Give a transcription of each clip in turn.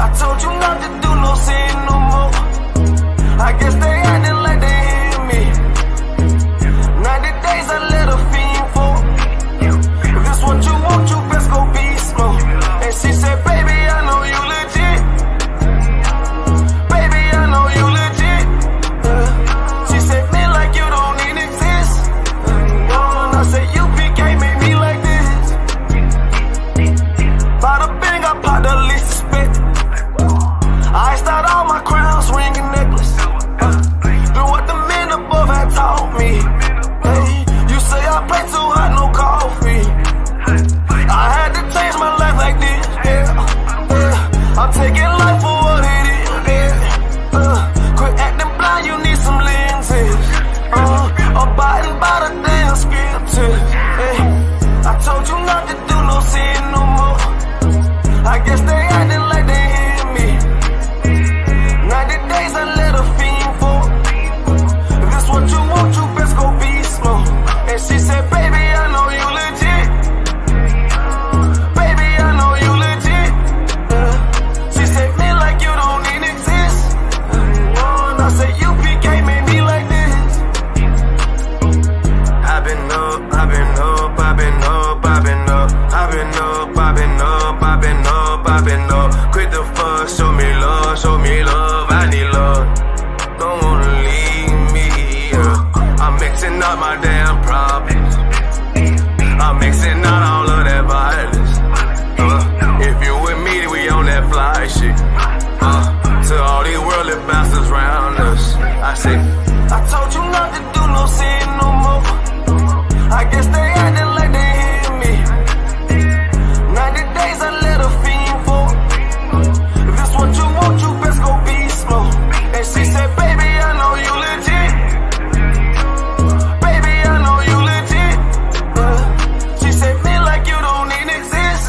I told you not to do no sin no more. I guess they acting like they hear me. 90 days I let a fiend for. If this what you want, you best go be slow. And she said, baby, I know you legit. Baby, I know you legit. She said, me like you don't even exist. And I said, U.P.K made me like this. Bada bing, I popped the least suspect. I start all my crowns, ring and necklace. Do what the men above had taught me. Hey, you say I play too hot, no coffee. I had to change my life like this, yeah. I'm taking life for what it is, yeah. Quit acting blind, you need some lenses. Abiding by the damn scriptures, hey. I told you not to do no sin no more. I guess they acting like they hear me. 90 days I let a fiend for. If this what you want, you best go be slow. And she said, baby, I know you legit. Baby, I know you legit. She said, me like you don't even exist. And I said, U.P.K made me like this. I've been up, I've been up, I've been up, I've been up. I've been up, I've been up, I've been up, I've been up. Quit the fuss, show me love, show me love. I need love. Don't wanna leave me, yeah. I'm mixing up my damn problems. I'm mixing out all of that violence. If you with me, we on that fly shit. To all these worldly bastards round us, I say, I told you not to do no sin no more. I guess they acting like they hear me. 90 days I let a fiend for. If this what you want, you best go be slow. And she said, baby, I know you legit. Baby, I know you legit. She said, me like you don't even exist.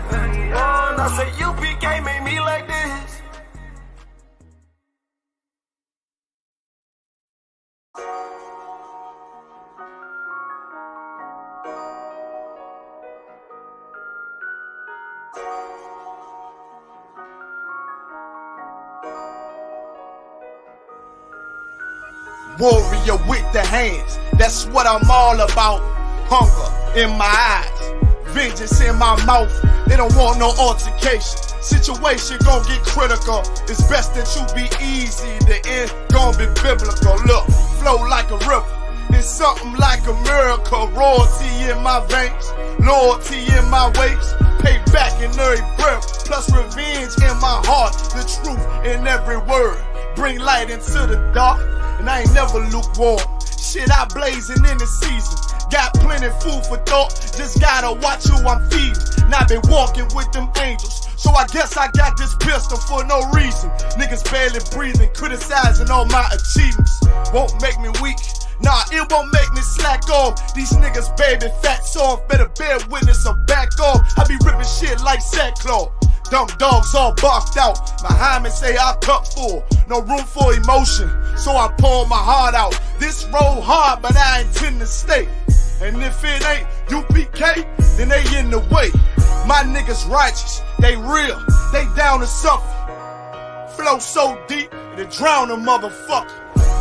And I said, U.P.K made me like this. Warrior with the hands, that's what I'm all about. Hunger in my eyes, vengeance in my mouth. They don't want no altercation. Situation gon' get critical. It's best that you be easy. The end gon' be biblical. Look, flow like a river. It's something like a miracle. Royalty in my veins, loyalty in my ways. Payback in every breath, plus revenge in my heart. The truth in every word. Bring light into the dark. And I ain't never lukewarm. Shit, I blazing in the season. Got plenty food for thought. Just gotta watch who I'm feeding. And I been walking with them angels. So I guess I got this pistol for no reason. Niggas barely breathing, criticizing all my achievements. Won't make me weak. Nah, it won't make me slack off. These niggas baby fat soft. Better bear witness or back off. I be ripping shit like sackcloth. Dumb dogs all barked out. My hymen say I cup full. No room for emotion, so I pour my heart out. This road hard, but I intend to stay. And if it ain't U.P.K, then they in the way. My niggas righteous, they real, they down to suffer. Flow so deep, it drown a motherfucker.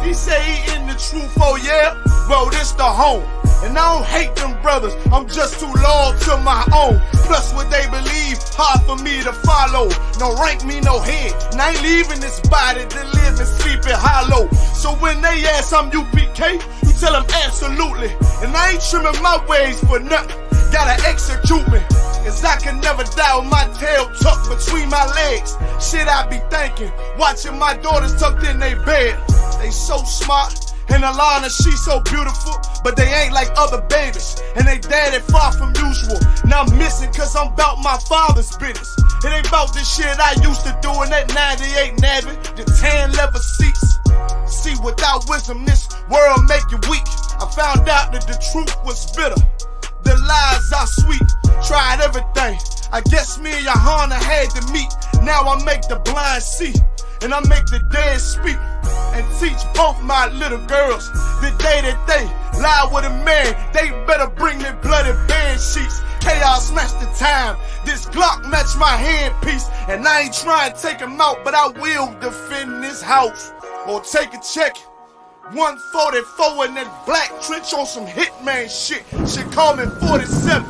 He say he in the truth, oh yeah? Well, this the home. And I don't hate them brothers, I'm just too loyal to my own. Plus what they believe, hard for me to follow. No rank me, no head, and I ain't leaving this body to live and sleep in hollow. So when they ask I'm U.P.K, you tell them absolutely. And I ain't trimming my ways for nothing, gotta execute me. Cause I can never die with my tail tucked between my legs. Shit I be thinking, watching my daughters tucked in their bed. They so smart. And Alana, she so beautiful, but they ain't like other babies. And they daddy far from usual. Now I'm missing cause I'm about my father's business. It ain't about this shit I used to do in that 98 Navy, the tan leather seats. See, without wisdom, this world make you weak. I found out that the truth was bitter. The lies are sweet. Tried everything. I guess me and YAHANNA had to meet. Now I make the blind see. And I make the dead speak. And teach both my little girls the day that they lie with a man, they better bring me bloody bed sheets. Chaos match the time. This Glock match snatch my handpiece, and I ain't trying to take him out, but I will defend this house. Or take a check. 144 in that black trench on some hitman shit. Shit call me 47.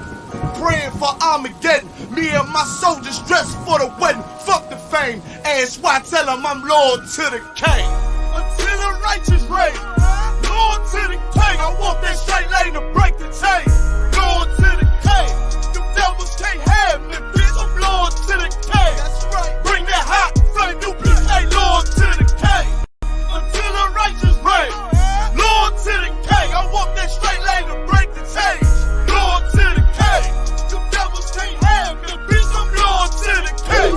Praying for Armageddon. Me and my soldiers dressed for the wedding. Fuck the fame. Ask why, tell them I'm loyal to the king. Until the righteous reign. Loyal to the king. I want that straight lane to break the chain. Loyal to the king. The devils can't have me, bitch. I'm loyal to the king. That's right. Bring that hot flame. You bitch ain't loyal to the king. Until the righteous reign. Lord to the king. I want that straight lane to break the chain. Lord to the king. The devils can't have me, bitch. I'm Lord to the king.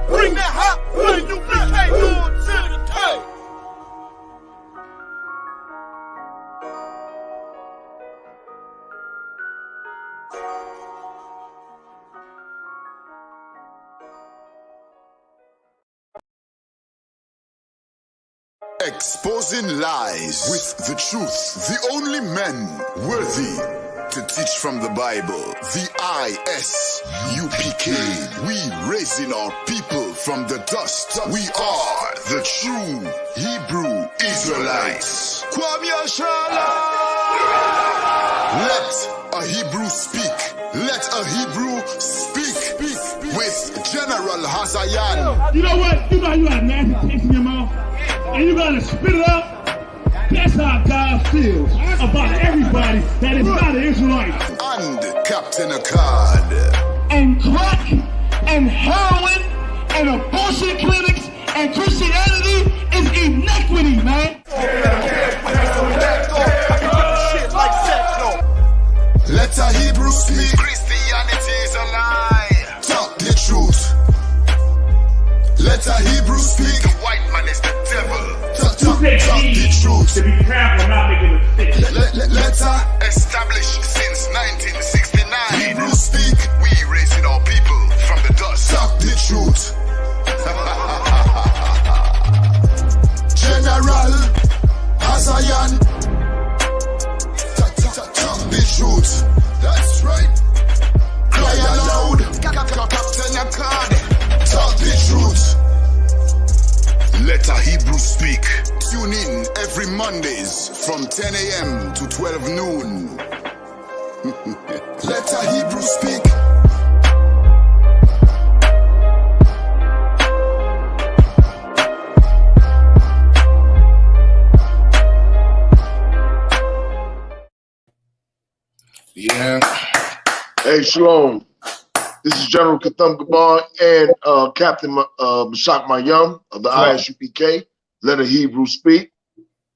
Bring that hot flame. You bitch ain't Lord to the king. Exposing lies with the truth. The only men worthy to teach from the Bible. The I.S.U.P.K. We raising our people from the dust. We are the true Hebrew Israelites. Let a Hebrew speak. Let a Hebrew speak. With General Hazayan. You know what? You got a nasty taste in your mouth. And you gotta spit it up. That's how God feels about everybody that is not an Israelite. And Captain Akkad. And crack and heroin and abortion clinics and Christianity is inequity, man. Let a Hebrew speak. Christianity is a lie. Talk the truth. Let a Hebrew speak. The white man is the devil. Talk the truth. To be proud of not making a mistake. Let her establish since 1969. Hebrew speak. We raising our people from the dust. Talk the truth. General Hazayan. Talk the truth. That's right. Cry aloud. Captain Akkad. Talk the truth. Let a Hebrew speak. Tune in every Mondays from 10 a.m. to 12 noon. Let a Hebrew speak. Yeah. Hey, Shalom. This is General Katham Gabar and Captain Mashak Mayum of the I.S.U.P.K. Let a Hebrew speak.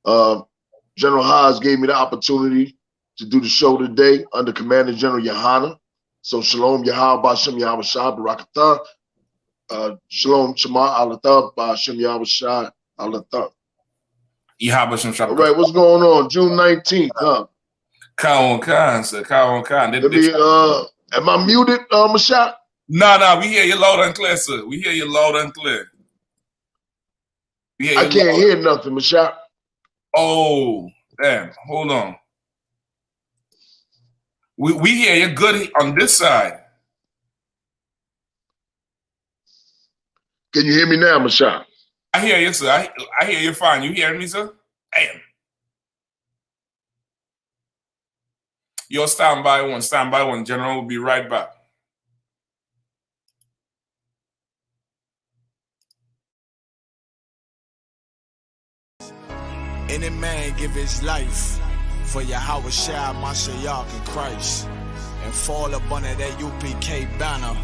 General Haas gave me the opportunity to do the show today under Commander General YAHANNA. So Shalom, Yahweh Ba'Shem Yahweh Shah Barakatah. Shalom, Shema Alatah Ba'Shem Yahweh Shah Alatah. All right, what's going on? June 19th, huh? Khan, sir. Khan. Am I muted, Mashak? No, we hear you loud and clear, sir. We hear you loud and clear. I can't hear nothing, Mashak. Oh, damn. Hold on. We hear you good on this side. Can you hear me now, Mashak? I hear you, sir. I hear you fine. You hearing me, sir? Damn. Yo, stand by one. General will be right back. Any man give his life for Yahweh Shai, Mashiach, and Christ, and fall up under that UPK banner.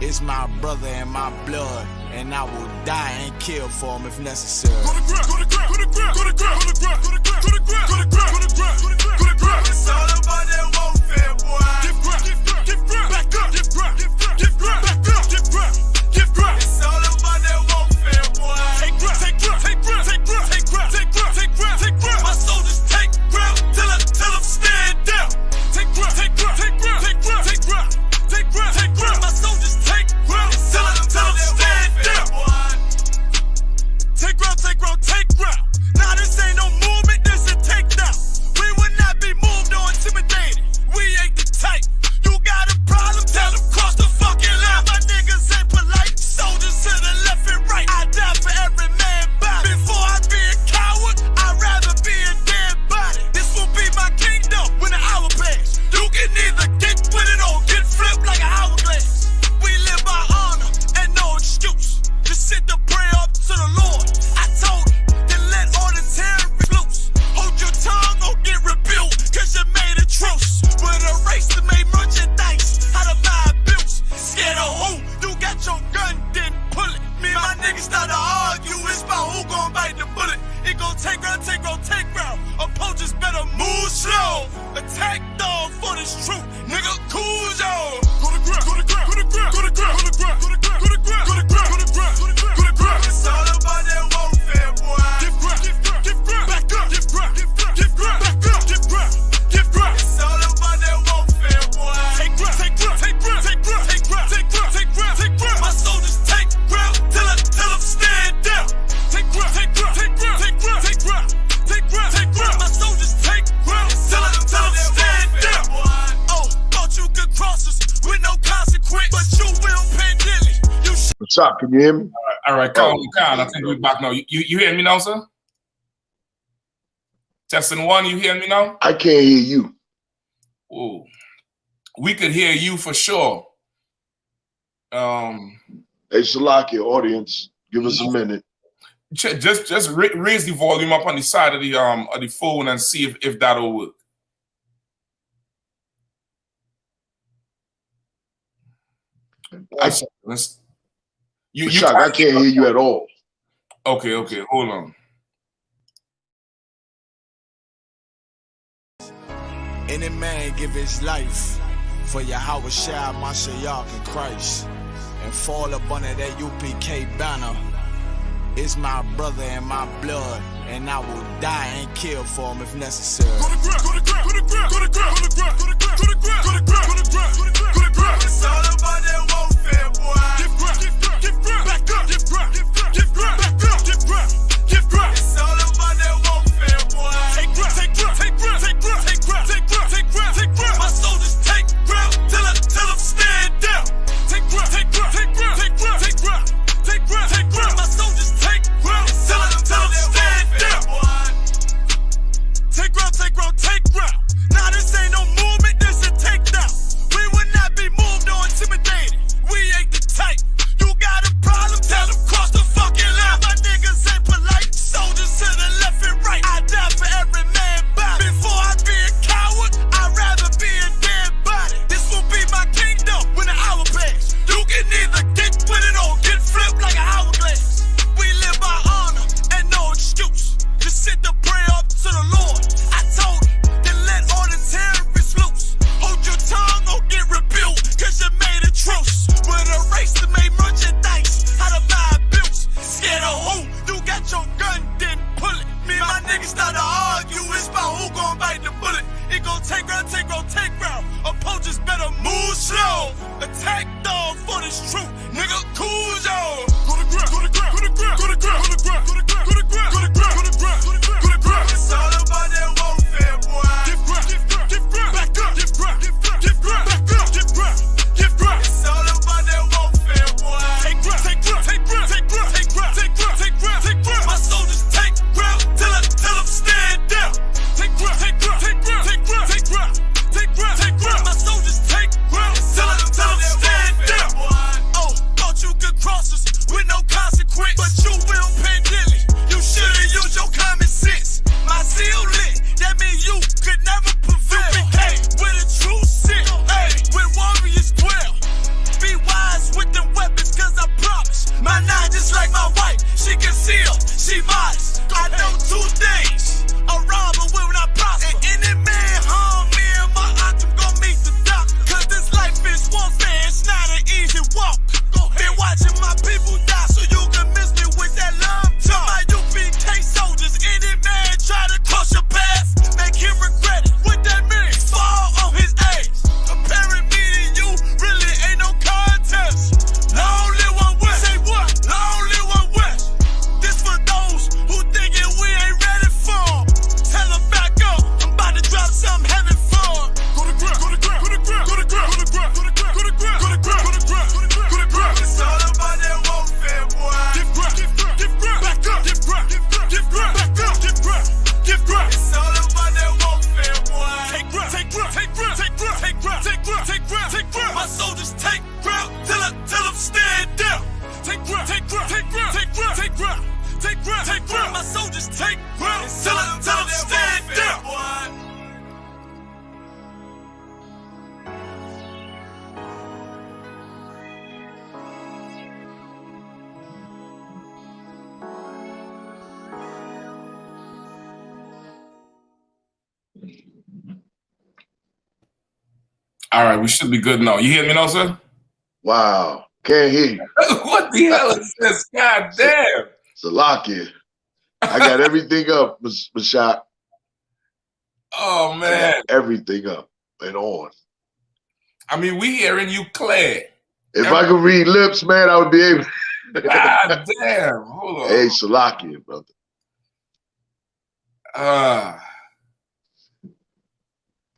It's my brother and my blood, and I will die and kill for him if necessary. Go to ground, go to ground, go to ground, go to ground, go to ground, go to ground, go to ground, go to ground, go to ground, go to ground. It's all about that warfare, boy. Give ground, give ground, back up, give ground, give ground, back up, give ground, give ground. It's all about that warfare, boy. Take ground, take ground, take ground, take ground, take ground, take ground, take ground, take ground. My soldiers take ground till them stand down. Take ground, take ground, take ground, take ground, take ground, take ground, take ground. My soldiers take ground till them stand down. Take ground, take ground, take ground. Now this ain't no movement, this a takedown. We will not be moved or intimidated. Shop, can you hear me? All right, Khan, I think we're back now. You hear me now, sir? Testing 1, you hear me now? I can't hear you. Oh, we could hear you for sure. Hey, Shalaki, audience, give us a minute. Just raise the volume up on the side of the phone and see if that'll work. I can't hear you at all. Okay, hold on. Any man give his life for Yahweh Shai Mashiach in Christ and fall up under that UPK banner is my brother and my blood, and I will die and kill for him if necessary. Go to ground, go to ground, go to ground, go to ground, go to ground, go to ground, go to ground, go to ground, go to ground, go to ground. It's all about that warfare, boy. Give ground, give ground, back up, give ground, give ground, back up, give ground, give ground. It's all about that warfare, boy. Take ground, take ground, take ground, take ground, take ground, take ground, take ground, take ground. My soldiers take ground till them stand down. Take ground, take ground, take ground, take ground, take ground, take ground, take ground. My soldiers take ground till them stand down. Take ground, take ground, take ground. Now this ain't no movement, this a takedown. We will not be moved or intimidated. We ain't the type. You got a problem, tell them cross the fucking line. My niggas ain't polite. Soldiers to the left and right. I die for every man body. Before I be a coward, I'd rather be a dead body. This will be my kingdom when the hour pass. You can either get with it or get flipped like an hourglass. We live by honor and no excuse. Just sit the prayer up to the Lord. I told him, then let all the terrorists loose. Hold your tongue or get rebuked, cause you made a truce. With a race to make merchandise, how to buy bills. Scared of who? You got your gun, then pull it. Me and my niggas start to argue, it's about who gon' bite the bullet. It gon' take ground, take ground, take ground. Opponents better move slow. Attack dog for this truth. Nigga, cool yo. Go to ground, go to ground, go to ground, go to ground, go to ground, go to ground, go to ground, go to ground, go to ground, go to ground, go to ground. It's all about that warfare, boy. Give ground, give ground, back up, give ground, give ground, back up, give ground, give ground. It's all about that warfare, boy. Take ground, take ground, take ground, take ground, take ground, take ground, take ground, take ground. My soldiers take ground till them stand down. Take ground, take ground, take ground, take ground, take ground, take ground, take ground. My soldiers take ground till them stand down. Oh, thought you could cross us with no consequence, but you will pay dearly. You should've used your common sense. My zeal lit, that means you could never prevail. Hey, with a true sit, hey, with warriors dwell. Be wise with them weapons, cause I promise. My nine just like my wife, she concealed, she modest. I know 2 things, a robber will not prosper. And any man harm me and my aunt, I'm gon' meet the doctor. Cause this life is warfare, it's not an easy walk. Been watching my people die, so you can miss me with that love talk. My UPK soldiers, any man try to cross your path, make him regret it. What that means? Fall on his ass. Comparing me to you really ain't no contest. Long live one West. Say what? Long live one West. This for those who thinking we ain't ready for. Tell them back up. I'm about to drop something heavy for. Go to ground, go to ground, go to ground, go to ground, go to ground, go to ground, go to ground, go to ground, go to ground, go to ground, go to ground. It's all about that warfare, boy. Give ground, give ground, back up, give ground, give ground, back up, give ground, give ground. It's all about that warfare, boy. Take ground, take ground, take ground, take ground, take ground, take ground, take ground, take ground. My soldiers take ground till them stand down. Take ground, take ground, take ground, take ground, take ground, take ground, take ground. My soldiers take ground till them stand down. All right, we should be good now. You hear me now, sir? Wow, can't hear you. What the hell is this? God damn. Salaki, I got everything up, Mashak. Oh, man. Everything up and on. I mean, we hearing you clear. If I could read lips, man, I would be able. God damn. Hold on. Hey, Salaki, brother.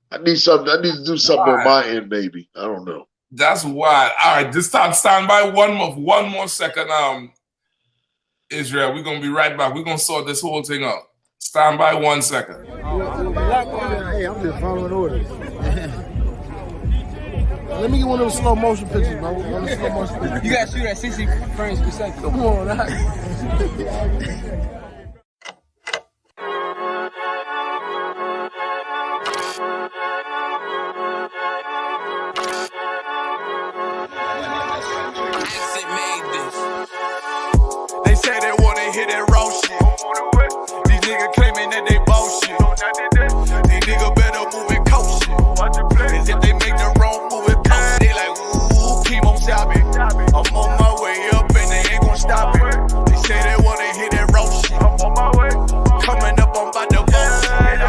I need something. I need to do something on my end, maybe. I don't know. That's wild. All right, just stand by one more second. Israel, we're gonna be right back. We're gonna sort this whole thing out. Stand by 1 second. Hey, I'm just following orders. Let me get one of those slow motion pictures, bro. One of the slow motion pictures. You gotta shoot at 60 frames per second. Come on, They say they wanna hear that raw shit. These niggas claiming that they bullshit. These niggas better move and coach shit. Cause if they make the wrong move and coach, they like, ooh, chemo shopping. I'm on my way up and they ain't gon' stop it. They say they wanna hear that raw shit. Coming up, I'm about to bullshit.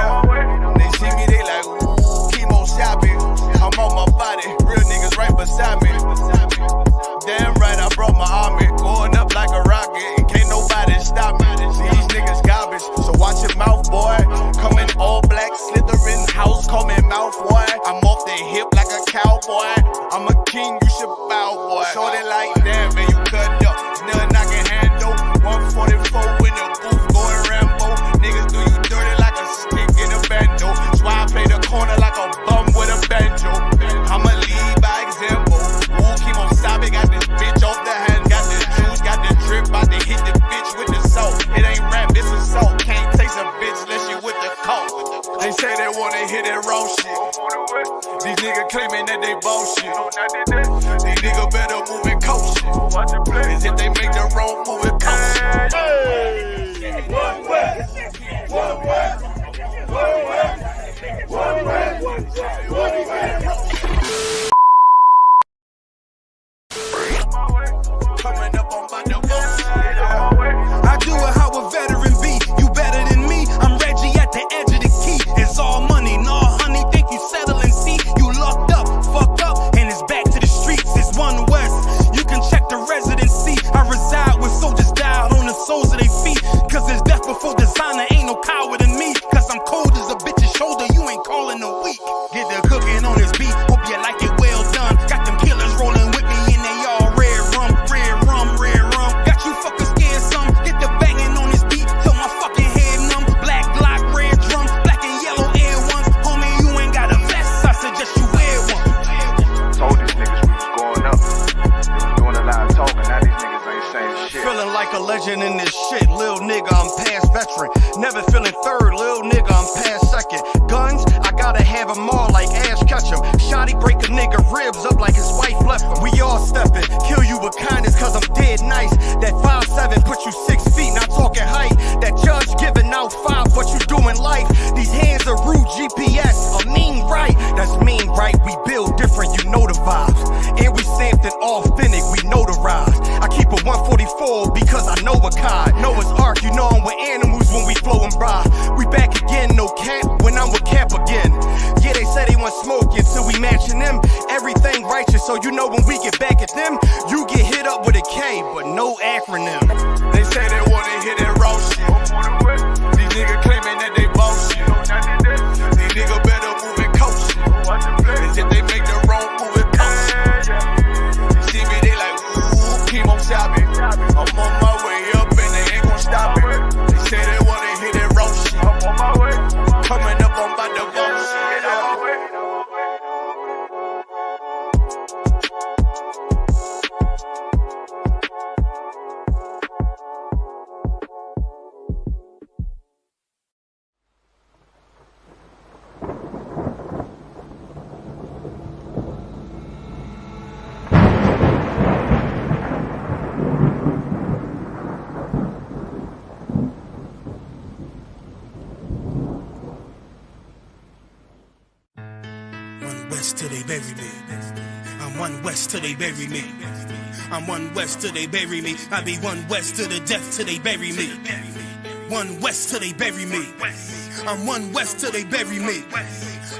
They see me, they like, ooh, chemo shopping. I'm on my body, real niggas right beside me. Damn right, I brought my army. Going up like a rocket, can't nobody stop me. These niggas garbage, so watch your mouth, boy. Coming all black, slithering house, call me mouth, boy. I'm off the hip like a cowboy. I'm a king, you should bow, boy. Shorty like that, man, you cut up. Nothing I can handle. 144 in the booth, going Rambo. Niggas do you dirty like a stick in a bando. That's why I play the corner like a bum with a banjo. I'ma lead by example. Ooh, keep on stopping, got this bitch off the hand. Got the juice, got the drip, about to hit the bitch with the salt. It ain't rap, it's assault. Can't taste a bitch unless you with the coke. They say they wanna hear that raw shit. These niggas claiming that they bullshit. These niggas better move and coach shit. Cause if they make the wrong move and coach shit. One way, one way, one way, one way, one way. Coming up on my bullshit. I do it how a veteran be. You better than me. I'm Reggie at the edge of the key. It's all money, no honey. Think you settle and see. You locked up, fucked up, and it's back to the streets. It's One West. You can check the residency. I reside with soldiers died on the soles of their feet. Cause there's death before designer. Ain't no coward in me. Cause I'm cold as a bitch's shoulder. You ain't calling a week. Get the cooking on this beat. Hope you like it well done. Got them killers rolling with me and they all red rum, red rum, red rum. Got you fuckers scared some. Get the banging on this beat till my fucking head numb. Black Glock, red drum, black and yellow air ones. Homie, you ain't got a vest. I suggest you wear one. Told these niggas we was going up. They was doing a lot of talking. Now these niggas ain't saying shit. Feeling like a legend in this shit. Lil nigga, I'm past veteran. Never feeling third. Lil nigga, I'm past second. Guns, I gotta have them all like Ash Ketchum. Shotty break a nigga ribs up like his wife left him. We all stepping. Kill you with kindness cause I'm dead nice. That 5'7" put you 6 feet, not talking height. That judge giving out 5, what you do in life. These hands are rude GPS. A mean right. That's mean right. We build different, you know the vibes. And we something authentic, we notarized. I keep a 144 because I know a kind. Noah's Ark, you know I'm with animals when we flowing by. We back again, no cap, when I'm with Cap again. Yeah, they say they want smoke until we matching them. Everything righteous, so you know when we get back at them, you get hit up with a K, but no acronym. They say they wanna hear that raw shit. These niggas claiming that they bullshit. These niggas better move and coach shit. Cause if they make the wrong move and coach shit. You see me, they like, ooh, chemo shopping. I'm on my way up and they ain't gon' stop it. They say they wanna hear that raw shit. Coming up on my bullshit. Till they bury me. I'm One West till they bury me. I'm One West till they bury me. I be One West to the death till they bury me. One West till they bury me. I'm One West till they bury me.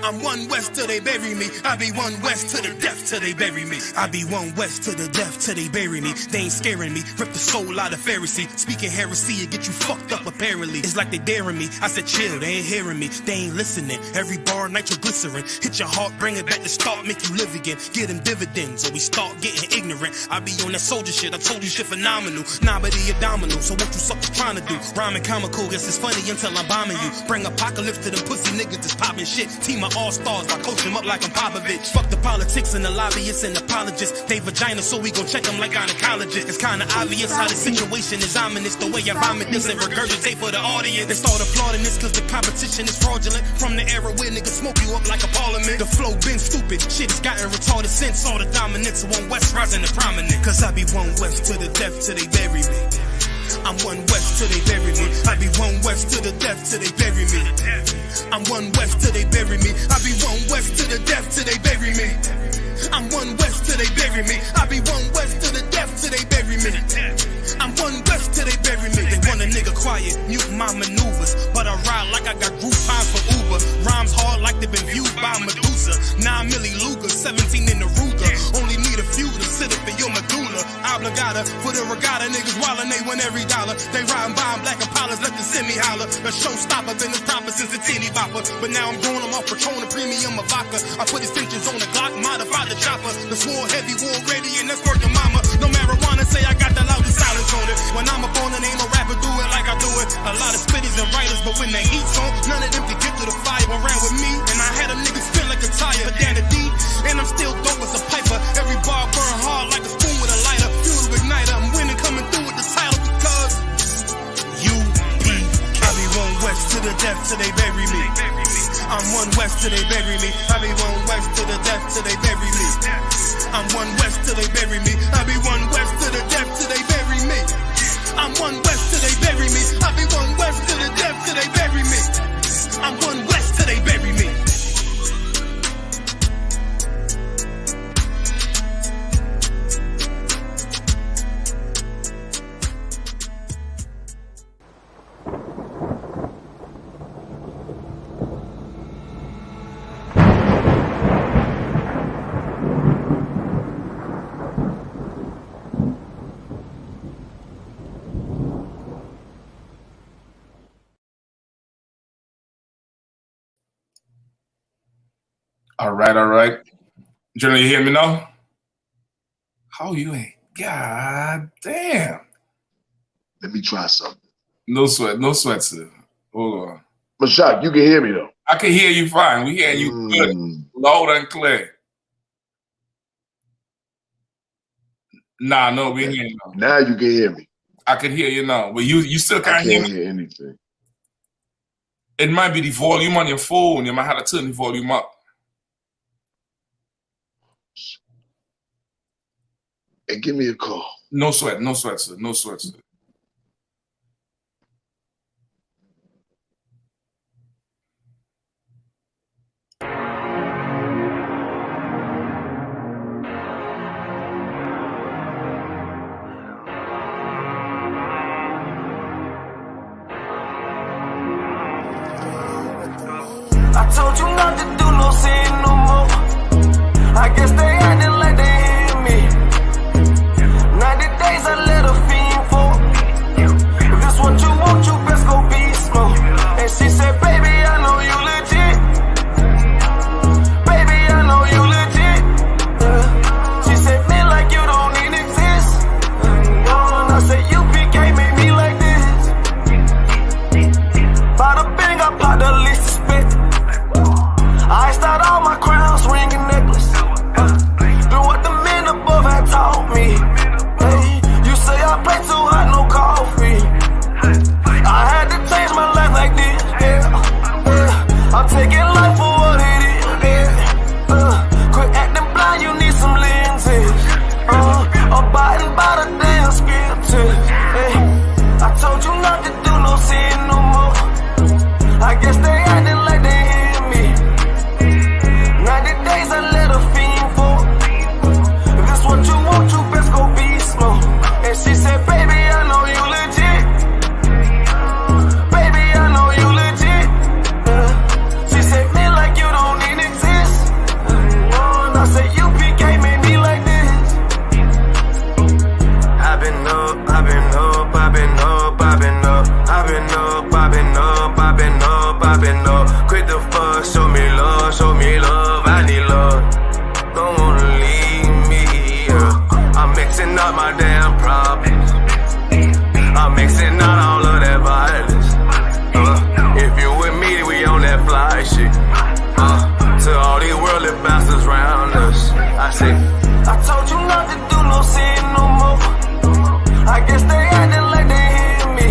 I'm one West till they bury me. I be one West to the death till they bury me. I be one West to the death till they bury me. They ain't scaring me. Rip the soul out of Pharisee. Speaking heresy and get you fucked up apparently. It's like they daring me. I said chill, they ain't hearing me. They ain't listening. Every bar nitroglycerin. Hit your heart, bring it back to start, make you live again. Get them dividends or we start getting ignorant. I be on that soldier shit. I told you shit phenomenal. Nah, but he a domino. So what you suckers trying to do? Rhyming comical. Guess it's funny until I'm bombing you. Bring apocalypse to them pussy niggas that's popping shit. Team of all-stars. I coach them up like I'm Popovich. Fuck the politics and the lobbyists and apologists. They vagina, so we gon' check them like gynecologists. It's kinda obvious how the situation is ominous. The way I vomit this and regurgitate for the audience. They start applauding this cause the competition is fraudulent. From the era where niggas smoke you up like a parliament. The flow been stupid. Shit has gotten retarded since all the dominance of one West rising to prominent. Cause I be one West to the death till they bury me. I'm one West till they bury me. I be one West to the death till they bury me. I'm one West till they bury me. I be one West to the death till they bury me. I'm one West till they bury me. I be one West to the death till they bury me. I'm one West till they bury me. They want a nigga quiet, mute my maneuvers, but I ride like I got Groupon for Uber. Rhymes hard like they been viewed by Medusa. 9 milli Luger, 17 in the Ruger. Only need a few to sit up in your medulla. Obligata for the regatta, niggas wildin', they win every dollar. They riding by in black Impalas, let the semi holler. A showstopper, been the proper since the teeny bopper. But now I'm growing them off Patron and premium of vodka. I put extensions on the Glock, modify the chopper. The swore heavy, war ready, and that's working mama. No marijuana, say I got the loudest silence on it. When I'm up on it, ain't no rapper do it like I do it. A lot of spitties and writers, but when the heat's on, none of them can get to the fire around with me. And I had them niggas spin like a tire, but down the deep, and I'm still dope as a piper. Every bar burn hard like a spoon with a lighter. Fuel to igniter, I'm winning, coming through with the title because I be one West to the death till they bury me. I'm one West till they bury me. I be one West to the death till they bury me. I'm one West till they bury me. I be one West to the death till they bury me. I'm one West till they bury me. I be one West to the death till they bury me. I'm one West till they bury me. All right. General, you hear me now? How you ain't? God damn. Let me try something. No sweat, sir. Hold on. Mashak, you can hear me though. I can hear you fine. We hear you good, loud and clear. Nah, no, we hear you now. Now you can hear me. I can hear you now, but you still can't hear me. I can't hear anything. It might be the volume on your phone. You might have to turn the volume up. Hey, give me a call. No sweat, sir. No sweat, sir. I told you not to do no sin no more. I guess they acting like they hear me. 90 days I let her fiend for. If this what you want, you best go be slow. And she said, baby, I know you legit. Baby, I know you legit. She said, me like you don't need exist. And I said, UPK made me like this. Bada bing, I popped the least suspect. I start all my my damn problems. I'm mixing out all of that violence. If you with me, we on that fly shit. To all these worldly bastards round us, I say, I told you not to do no sin no more. I guess they acting like they hear me.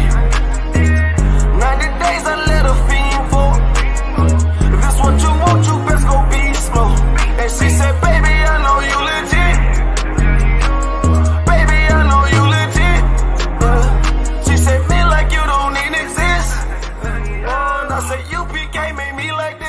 90 days I let a fiend for. If this what you want, you best go be slow. And she said, baby, I know you legit. Baby, I know you legit. She said, me like you don't even exist. And I said, UPK made me like this.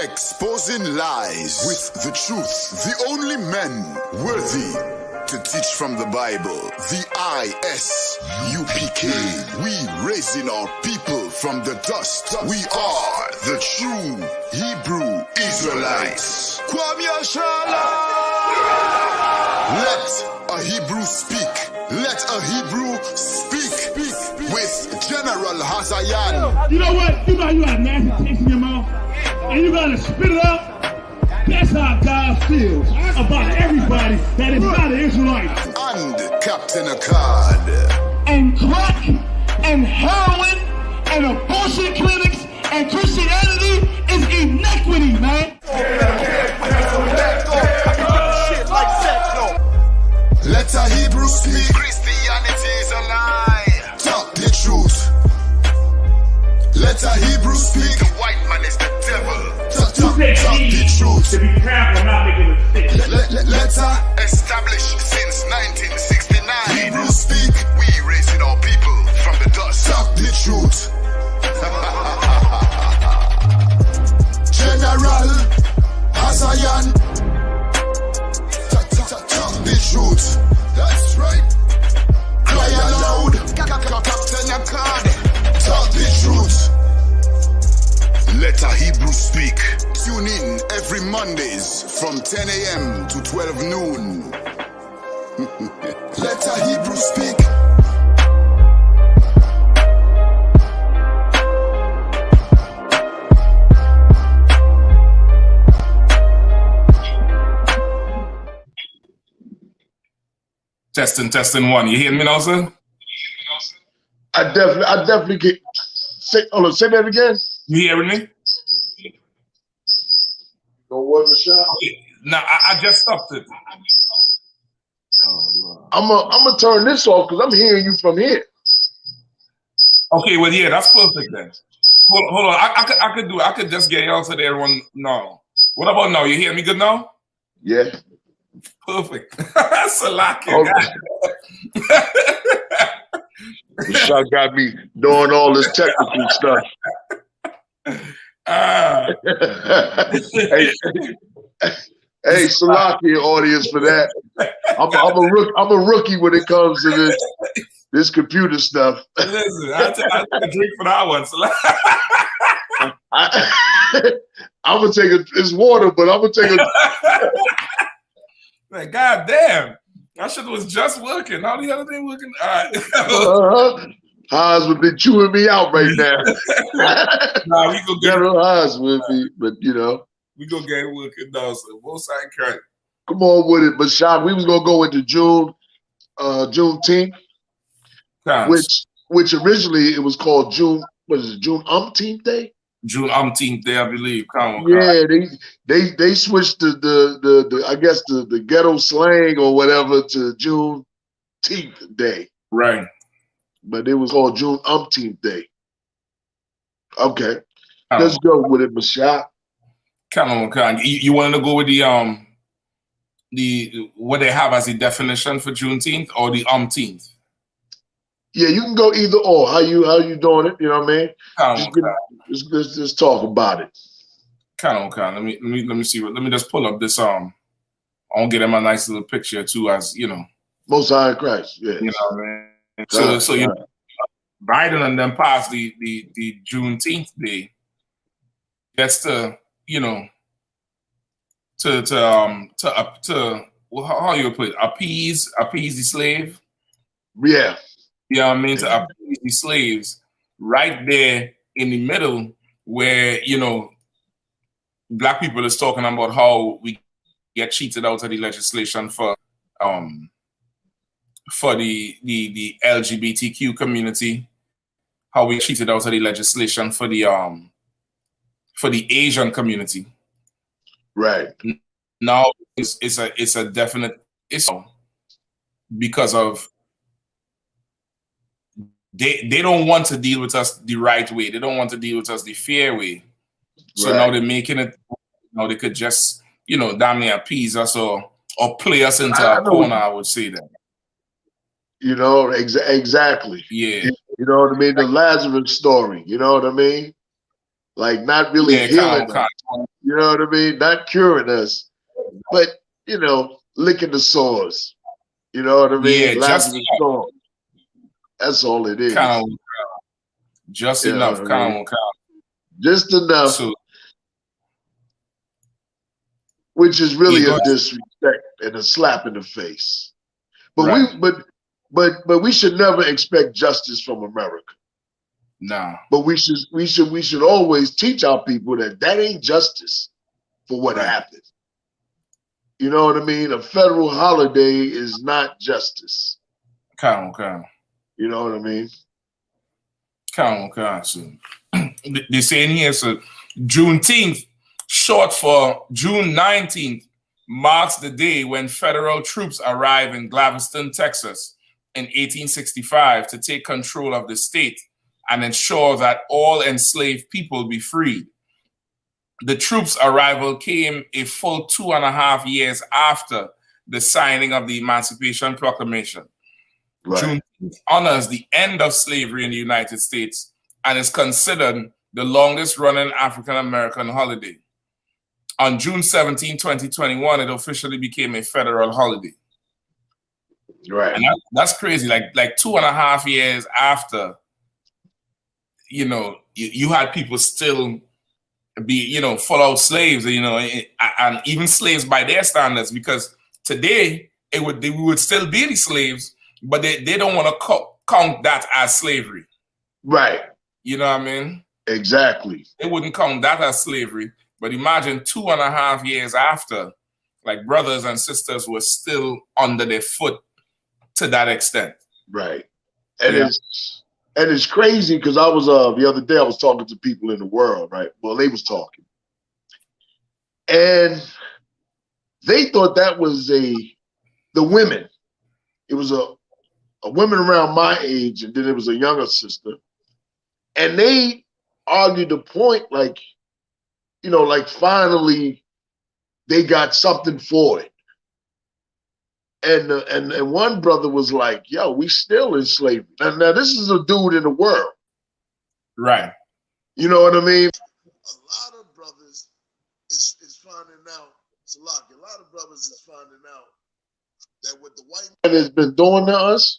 Exposing lies with the truth. The only men worthy to teach from the Bible. The I.S.U.P.K. We raising our people from the dust. We are the true Hebrew Israelites. Kwam ya SHALAM. Let a Hebrew speak. Let a Hebrew speak with General Hazayan. You know what? You know you got nasty taste in your mouth, and you gotta spit it out. That's how God feels about everybody that is not an Israelite. And Captain Akkad. And crack and heroin and abortion clinics and Christianity is iniquity, man. Shit like sex, though. Let a Hebrew speak. Christianity is a lie. Talk the truth. Let a Hebrew speak. The white man is the devil. Talk the truth. To be careful not making a mistake. Let her establish since 1969. Hebrew speak. We raising our people from the dust. Talk the truth. General Hazayan. Talk the truth. That's right. Cry aloud. Captain Akkad. Talk the truth. Let a Hebrew speak. Tune in every Mondays from 10 a.m. to 12 noon. Let a Hebrew speak. Testing one. You hear me now, sir? I definitely get. Say that again. You hearing me? Don't want the shot. No, I just stopped it. I'm gonna turn this off because I'm hearing you from here. Okay, well, yeah, that's perfect then. Hold on. I could do it. I could just get y'all to there one now. What about now? You hear me good now? Yeah. Perfect. Salakia. The shot got me doing all this technical stuff. Hey, Salakia audience for that. I'm a rookie when it comes to this computer stuff. Listen, I took a drink for that one. I'm gonna take it's water, but I'm gonna take a. Like, God damn, that shit was just working. How the other thing working? All right. Haas would be chewing me out right now. Nah, we go get General Haas would be, but you know. we go get it working down. So both sides crack. Come on with it. But Shock, we was gonna go into Juneteenth, which originally it was called June, what is it, June umpteenth day? June umpteenth day, I believe. Yeah, they switched the I guess the ghetto slang or whatever to Juneteenth day. Right. But it was called June umpteenth day. Okay. Let's go with it, Mashak. Come on. You want to go with the what they have as the definition for Juneteenth or the umpteenth? Yeah, you can go either or. How you doing it? You know what I mean? Let's talk about it. Let me see. Let me just pull up this. I'll get him a nice little picture too, as you know. Most High Christ. Yeah. You know what I mean? So you know, Biden and them passed the Juneteenth day. That's to you know to how you put it, appease the slave. Yeah. You know what I mean? To appease the slaves, right there in the middle, where you know black people is talking about how we get cheated out of the legislation for the LGBTQ community, how we cheated out of the legislation for the Asian community. Right. Now it's a definite issue because of they don't want to deal with us the right way. They don't want to deal with us the fair way. So now they're making it. Now they could just damn near appease us or play us into a corner. I would say that. You know exactly. Yeah. You know what I mean? The Lazarus story. You know what I mean? Like not really healing us. You know what I mean? Not curing us, but licking the sores. You know what I mean? Yeah, Lazarus story. That's all it is. Just enough. Just enough. So, which is really a disrespect and a slap in the face. But but we should never expect justice from America. Nah. But we should always teach our people that ain't justice for what happened. You know what I mean? A federal holiday is not justice. You know what I mean? So they're saying here, so Juneteenth, short for June 19th, marks the day when federal troops arrive in Galveston, Texas in 1865 to take control of the state and ensure that all enslaved people be freed. The troops' arrival came a full 2.5 years after the signing of the Emancipation Proclamation. Right. Juneteenth honors the end of slavery in the United States and is considered the longest-running African-American holiday. On June 17, 2021, it officially became a federal holiday. Right. And that's crazy. Like 2.5 years after, you had people still be, full-out slaves, and even slaves by their standards, because today we would still be the slaves, but they don't want to count that as slavery. Right. You know what I mean? Exactly. They wouldn't count that as slavery. But imagine 2.5 years after, like brothers and sisters were still under their foot to that extent. Right. And it's crazy because I was the other day I was talking to people in the world, right? Well, they was talking. And they thought that was the women. It was a woman around my age, and then it was a younger sister. And they argued the point like finally they got something for it. And one brother was like, yo, we still in slavery. Now this is a dude in the world. Right. You know what I mean? A lot of brothers is finding out, a lot of brothers is finding out that what the white man has been doing to us,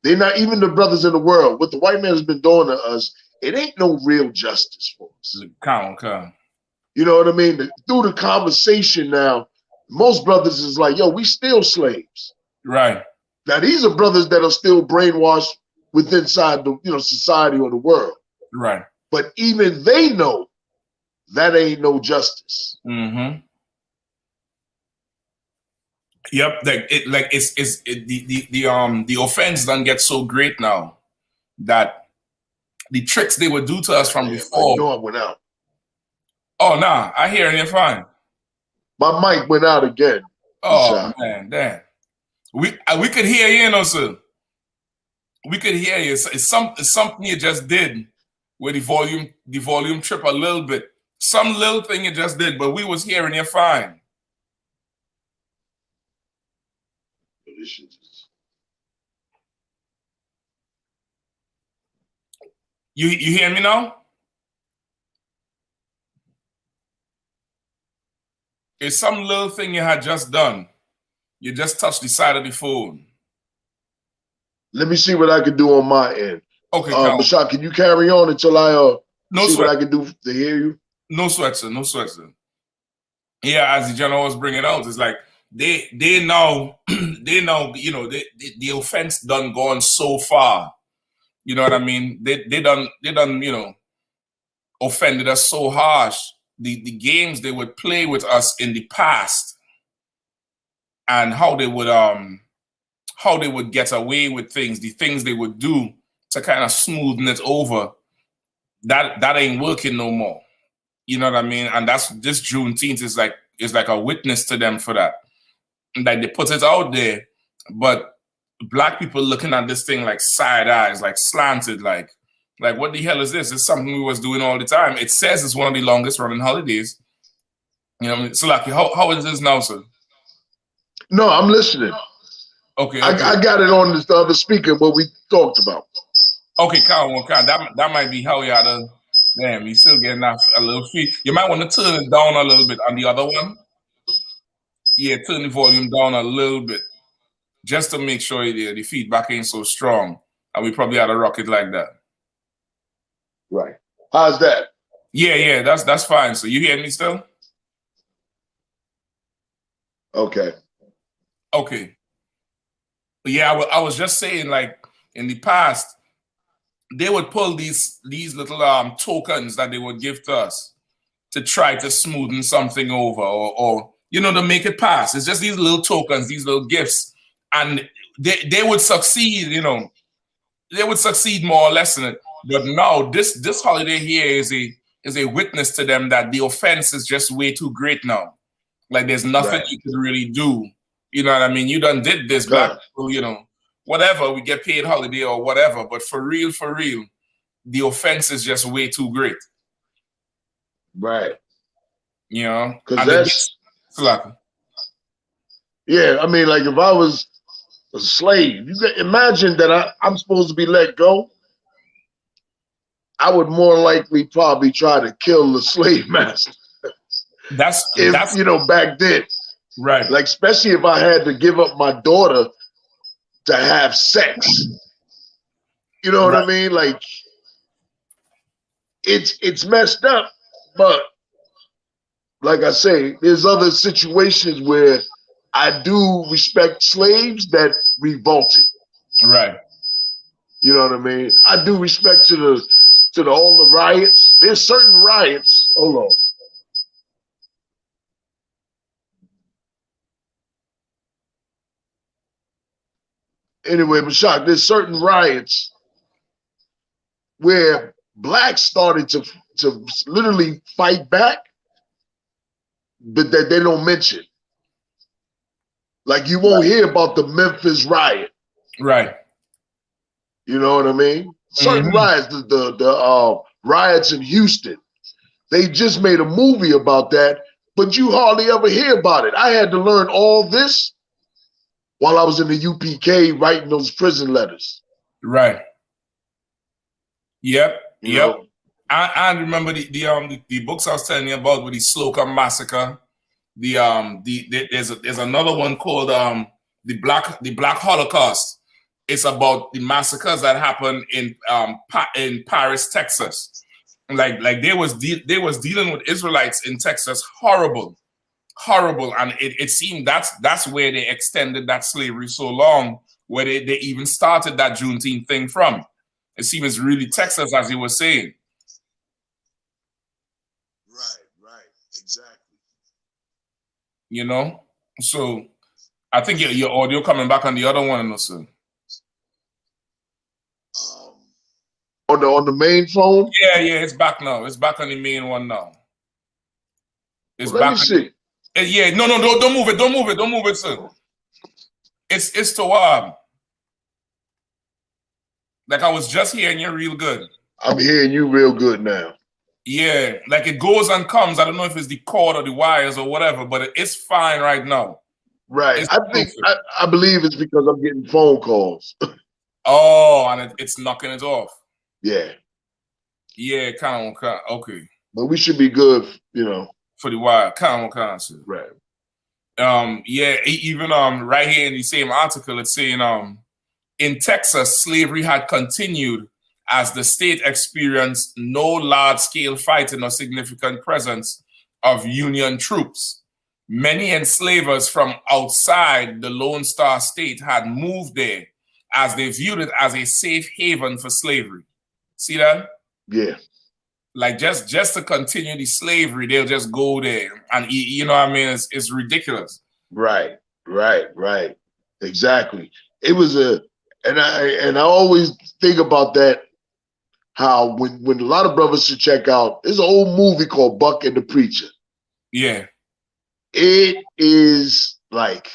they're not even the brothers in the world. What the white man has been doing to us, it ain't no real justice for us. You know what I mean? Through the conversation now, most brothers is like, yo, we still slaves. Right. Now, these are brothers that are still brainwashed within inside the society or the world. Right. But even they know that ain't no justice. Mm-hmm. Yep. The offense done get so great now that the tricks they would do to us from before. I know I went out. Oh nah, I hear you fine. My mic went out again. Oh man, damn. We could hear you, sir. We could hear you. It's something you just did where the volume trip a little bit. Some little thing you just did, but we was hearing you fine. You hear me now? It's some little thing you had just done. You just touched the side of the phone. Let me see what I can do on my end. Okay, Bashar, can you carry on until I see sweat. what I can do to hear you? No sweat, sir. No sweat, sir. Yeah, as the general was bringing out, it's like they know the offense done gone so far. You know what I mean? They done offended us so harsh. The games they would play with us in the past and how they would get away with things, the things they would do to kind of smoothen it over, that ain't working no more. You know what I mean? And that's this Juneteenth is like a witness to them for that. Like they put it out there, but Black people looking at this thing like side eyes, like slanted, like what the hell is this? It's something we was doing all the time. It says it's one of the longest running holidays. You know what I mean? So like, how is this now, sir? No, I'm listening. Okay. I got it on the other speaker, what we talked about. Okay, that might be how you had to. Damn, you still getting a little feed. You might want to turn it down a little bit on the other one. Yeah, turn the volume down a little bit, just to make sure the feedback ain't so strong. And we probably had to rock it like that. Right. How's that? Yeah, that's fine. So you hear me still? Okay. Okay. But yeah, I was just saying, like in the past, they would pull these little tokens that they would give to us to try to smoothen something over or to make it pass. It's just these little tokens, these little gifts, and they would succeed. They would succeed more or less in it. But now this holiday here is a witness to them that the offense is just way too great now. Like there's nothing you could really do. You know what I mean? You done did this, Black people, whatever, we get paid holiday or whatever. But for real, the offense is just way too great. Right. Because that's yeah, I mean, like if I was a slave, you can imagine that I'm supposed to be let go. I would more likely probably try to kill the slave master. That's back then. Right. Like, especially if I had to give up my daughter to have sex. You know what I mean? Like, it's messed up, but like I say, there's other situations where I do respect slaves that revolted. Right. You know what I mean? I do respect to all the riots. There's certain riots. Hold on. Anyway, Bashak, there's certain riots where Blacks started to literally fight back, but that they don't mention. Like you won't hear about the Memphis riot. Right. You know what I mean? Certain riots, the riots in Houston, they just made a movie about that, but you hardly ever hear about it. I had to learn all this while I was in the UPK writing those prison letters. Right. Yep. I remember the books I was telling you about with the Slocum Massacre. There's another one called the Black Holocaust. It's about the massacres that happened in Paris, Texas. Like they was dealing with Israelites in Texas, horrible, and it seemed that's where they extended that slavery so long, where they even started that Juneteenth thing from. It seems really Texas, as you were saying. Right, exactly. You know? So I think your audio coming back on the other one, also. On the main phone? Yeah, it's back now. It's back on the main one now. It's Well, let me see. Yeah, no, don't move it, sir. It's to like I was just hearing you real good. I'm hearing you real good now. Yeah, like it goes and comes. I don't know if it's the cord or the wires or whatever, but it's fine right now. Right. I believe it's because I'm getting phone calls. Oh, and it's knocking it off. Yeah. Yeah, kind of, okay. But we should be good, you know. For the wire, kind of, sir. Right. Yeah, even right here in the same article, it's saying in Texas, slavery had continued as the state experienced no large-scale fighting or significant presence of Union troops. Many enslavers from outside the Lone Star State had moved there as they viewed it as a safe haven for slavery. See that? Yeah. Like just to continue the slavery, they'll just go there, and you know what I mean? It's ridiculous. Right. Exactly. It was and I always think about that. How when a lot of brothers should check out, there's an old movie called Buck and the Preacher. Yeah. It is like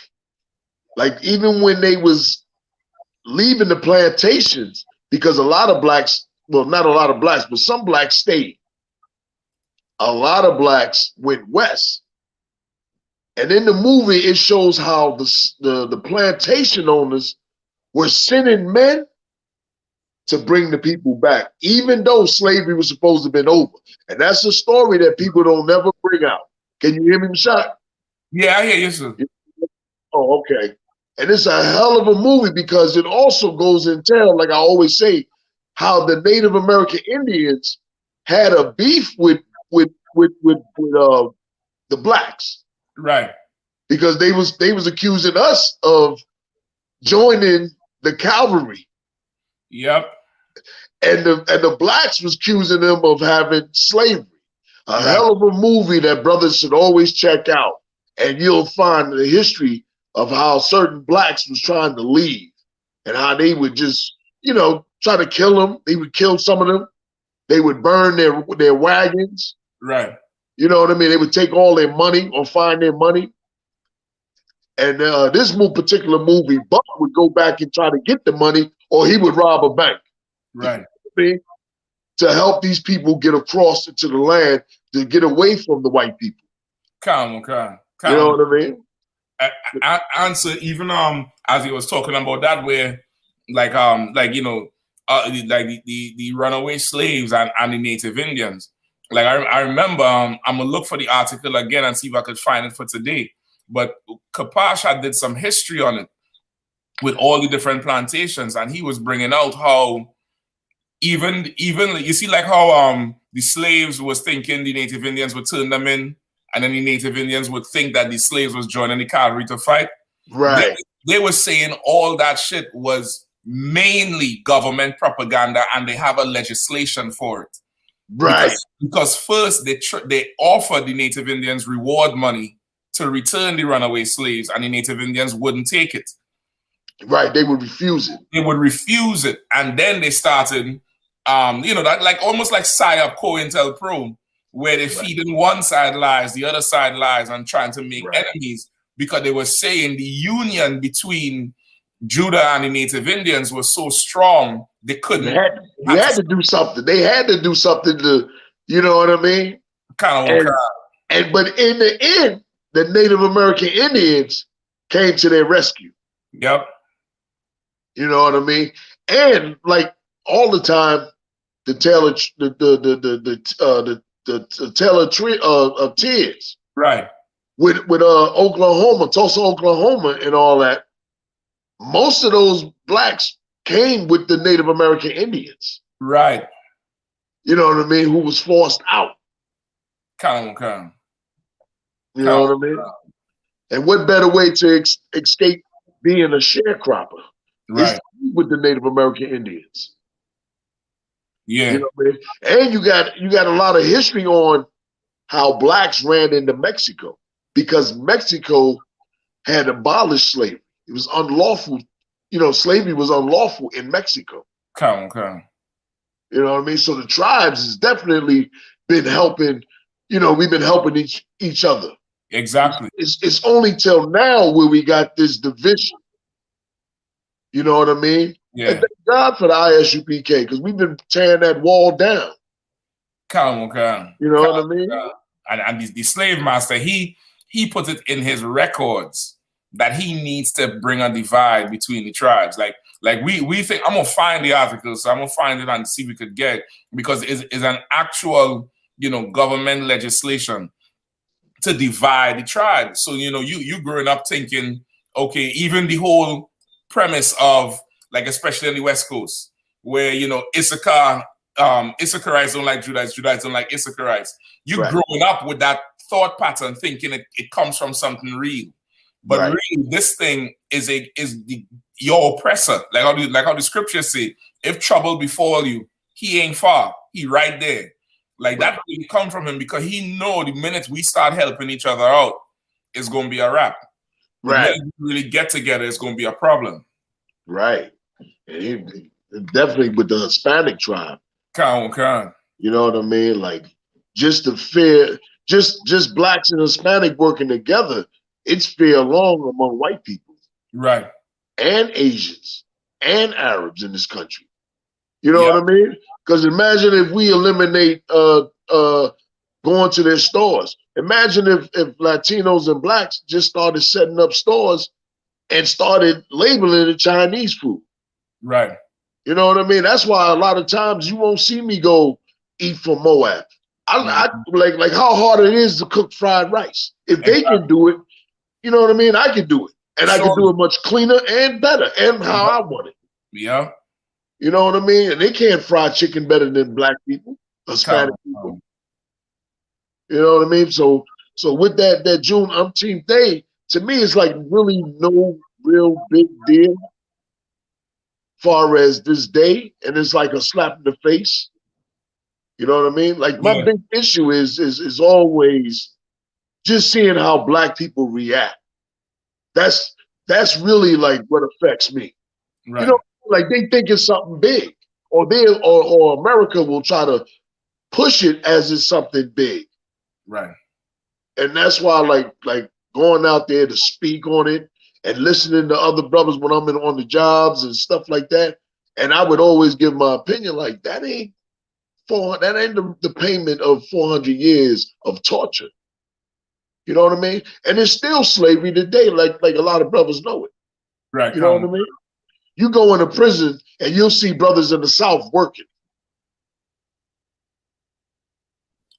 even when they was leaving the plantations, because a lot of blacks, well, not a lot of blacks, but some blacks stayed. A lot of blacks went west. And in the movie, it shows how the plantation owners were sending men to bring the people back, even though slavery was supposed to have been over. And that's a story that people don't never bring out. Can you hear me, Mashak? Yeah, I hear you, sir. Oh, okay. And it's a hell of a movie because it also goes and tell, like I always say, how the Native American Indians had a beef with the blacks. Right. Because they was accusing us of joining the cavalry. Yep. And the blacks was accusing them of having slavery. A hell of a movie that brothers should always check out. And you'll find the history of how certain blacks was trying to leave and how they would just, you know, try to kill them. They would kill some of them. They would burn their wagons. Right. You know what I mean? They would take all their money or find their money. And this particular movie, Buck would go back and try to get the money, or he would rob a bank. Right. You know what I mean? To help these people get across into the land, to get away from the white people. Come. You know what I mean? I answer even as he was talking about that, where like you know like the runaway slaves and the Native Indians. Like I remember I'm gonna look for the article again and see if I could find it for today. But Kapash had did some history on it with all the different plantations, and he was bringing out how even you see like how the slaves was thinking the Native Indians would turn them in, and then the Native Indians would think that the slaves was joining the cavalry to fight. Right. They were saying all that shit was mainly government propaganda, and they have a legislation for it. Right. Because first they offered the Native Indians reward money to return the runaway slaves, and the Native Indians wouldn't take it. Right, they would refuse it. They would refuse it, and then they started, you know, that like almost like PSYOP, COINTELPRO, where they feeding one side lies, the other side lies, and trying to make enemies, because they were saying the union between Judah and the Native Indians was so strong they couldn't. They had to do something. They had to do something to, you know what I mean? But in the end, the Native American Indians came to their rescue. Yep. You know what I mean? And like all the time, the tale of tears. Right. With Oklahoma, Tulsa, Oklahoma, and all that. Most of those blacks came with the Native American Indians. Right. You know what I mean? Who was forced out. Come. You know what I mean? And what better way to escape being a sharecropper? It's with the Native American Indians. Yeah. You know what I mean? And you got a lot of history on how blacks ran into Mexico because Mexico had abolished slavery. It was unlawful. You know, slavery was unlawful in Mexico. Come on. You know what I mean? So the tribes has definitely been helping. You know, we've been helping each other. Exactly. It's only till now where we got this division. You know what I mean? Yeah. And thank God for the ISUPK because we've been tearing that wall down. Come on. You know what I mean? And the slave master, he put it in his records that he needs to bring a divide between the tribes. Like we think, I'm gonna find the article, so I'm gonna find it and see if we could get it, because it's an actual, you know, government legislation to divide the tribes. So, you know, you growing up thinking, okay, even the whole premise of, like, especially on the West Coast, where, you know, Issacharites don't like Judahites, Judahites don't like Issacharites. You growing up with that thought pattern, thinking it comes from something real. But really, this thing is your oppressor. Like how the scriptures say, if trouble befall you, he ain't far. He right there. Like that really come from him, because he know the minute we start helping each other out, it's gonna be a wrap. Right. The minute we really get together, it's gonna be a problem. Right. And definitely with the Hispanic tribe. Come. You know what I mean? Like just the fear, just blacks and Hispanic working together, it's fear along among white people. Right. And Asians and Arabs in this country. You know what I mean? Because imagine if we eliminate going to their stores. Imagine if Latinos and blacks just started setting up stores and started labeling the Chinese food. Right. You know what I mean? That's why a lot of times you won't see me go eat from Moab. I like how hard it is to cook fried rice. If they can do it, you know what I mean? I can do it. And I can do it much cleaner and better and how I want it. Yeah. You know what I mean? And they can't fry chicken better than black people, Hispanic people. You know what I mean? So with that June umpteenth day, to me, it's like really no real big deal far as this day. And it's like a slap in the face. You know what I mean? Like my big issue is always just seeing how black people react. That's really like what affects me. Right. You know, like they think it's something big, or America will try to push it as it's something big. Right. And that's why like going out there to speak on it and listening to other brothers when I'm on the jobs and stuff like that. And I would always give my opinion, like that ain't the payment of 400 years of torture. You know what I mean? And it's still slavery today, like a lot of brothers know it. Right. You know what I mean? You go into prison and you'll see brothers in the South working.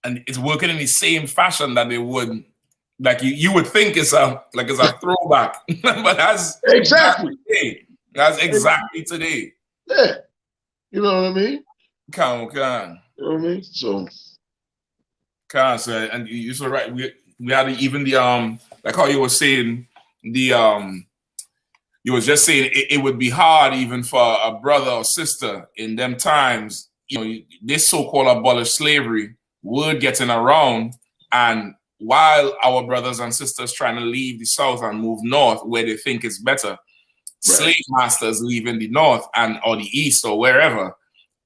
And it's working in the same fashion that they would, like you would think it's a throwback. But that's exactly today. That's exactly today. Yeah. You know what I mean? Come. You know what I mean? So and you're so right. We had even the like how you were saying, the you was just saying it would be hard even for a brother or sister in them times, you know, this so-called abolished slavery word getting around, and while our brothers and sisters trying to leave the South and move north where they think it's better, slave masters leaving the North or the East or wherever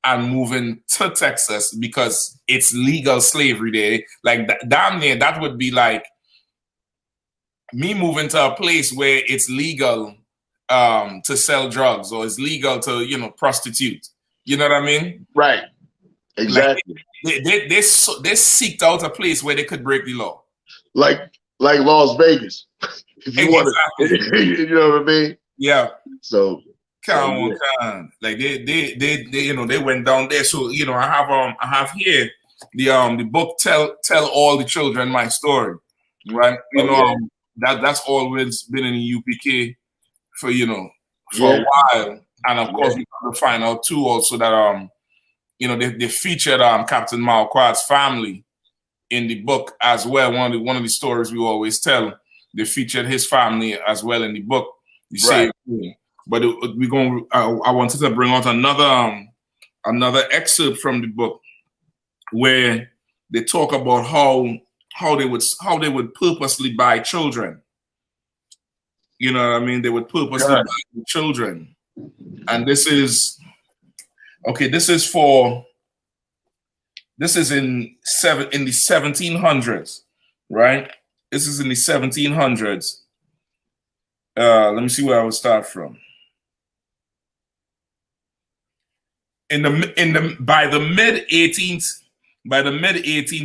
and moving to Texas because it's legal slavery there. Like damn near that would be like me moving to a place where it's legal to sell drugs, or it's legal to, you know, prostitute. You know what I mean? Right. Exactly. Like they seeked out a place where they could break the law. Like Las Vegas. If you want to, you know what I mean? Yeah. So like they you know, they went down there. So, you know, I have here the book Tell All the Children My Story. Right. You know, that's always been in the UPK for, you know, for a while. And of course we got to find out too also that you know, they featured Captain Marquard's family in the book as well. One of the stories we always tell, they featured his family as well in the book. The same thing. But we're going. I wanted to bring out another excerpt from the book where they talk about how they would purposely buy children. You know what I mean? They would purposely buy children, and this is okay. This is in the 1700s, right? This is in the 1700s. Let me see where I would start from. By the mid 18th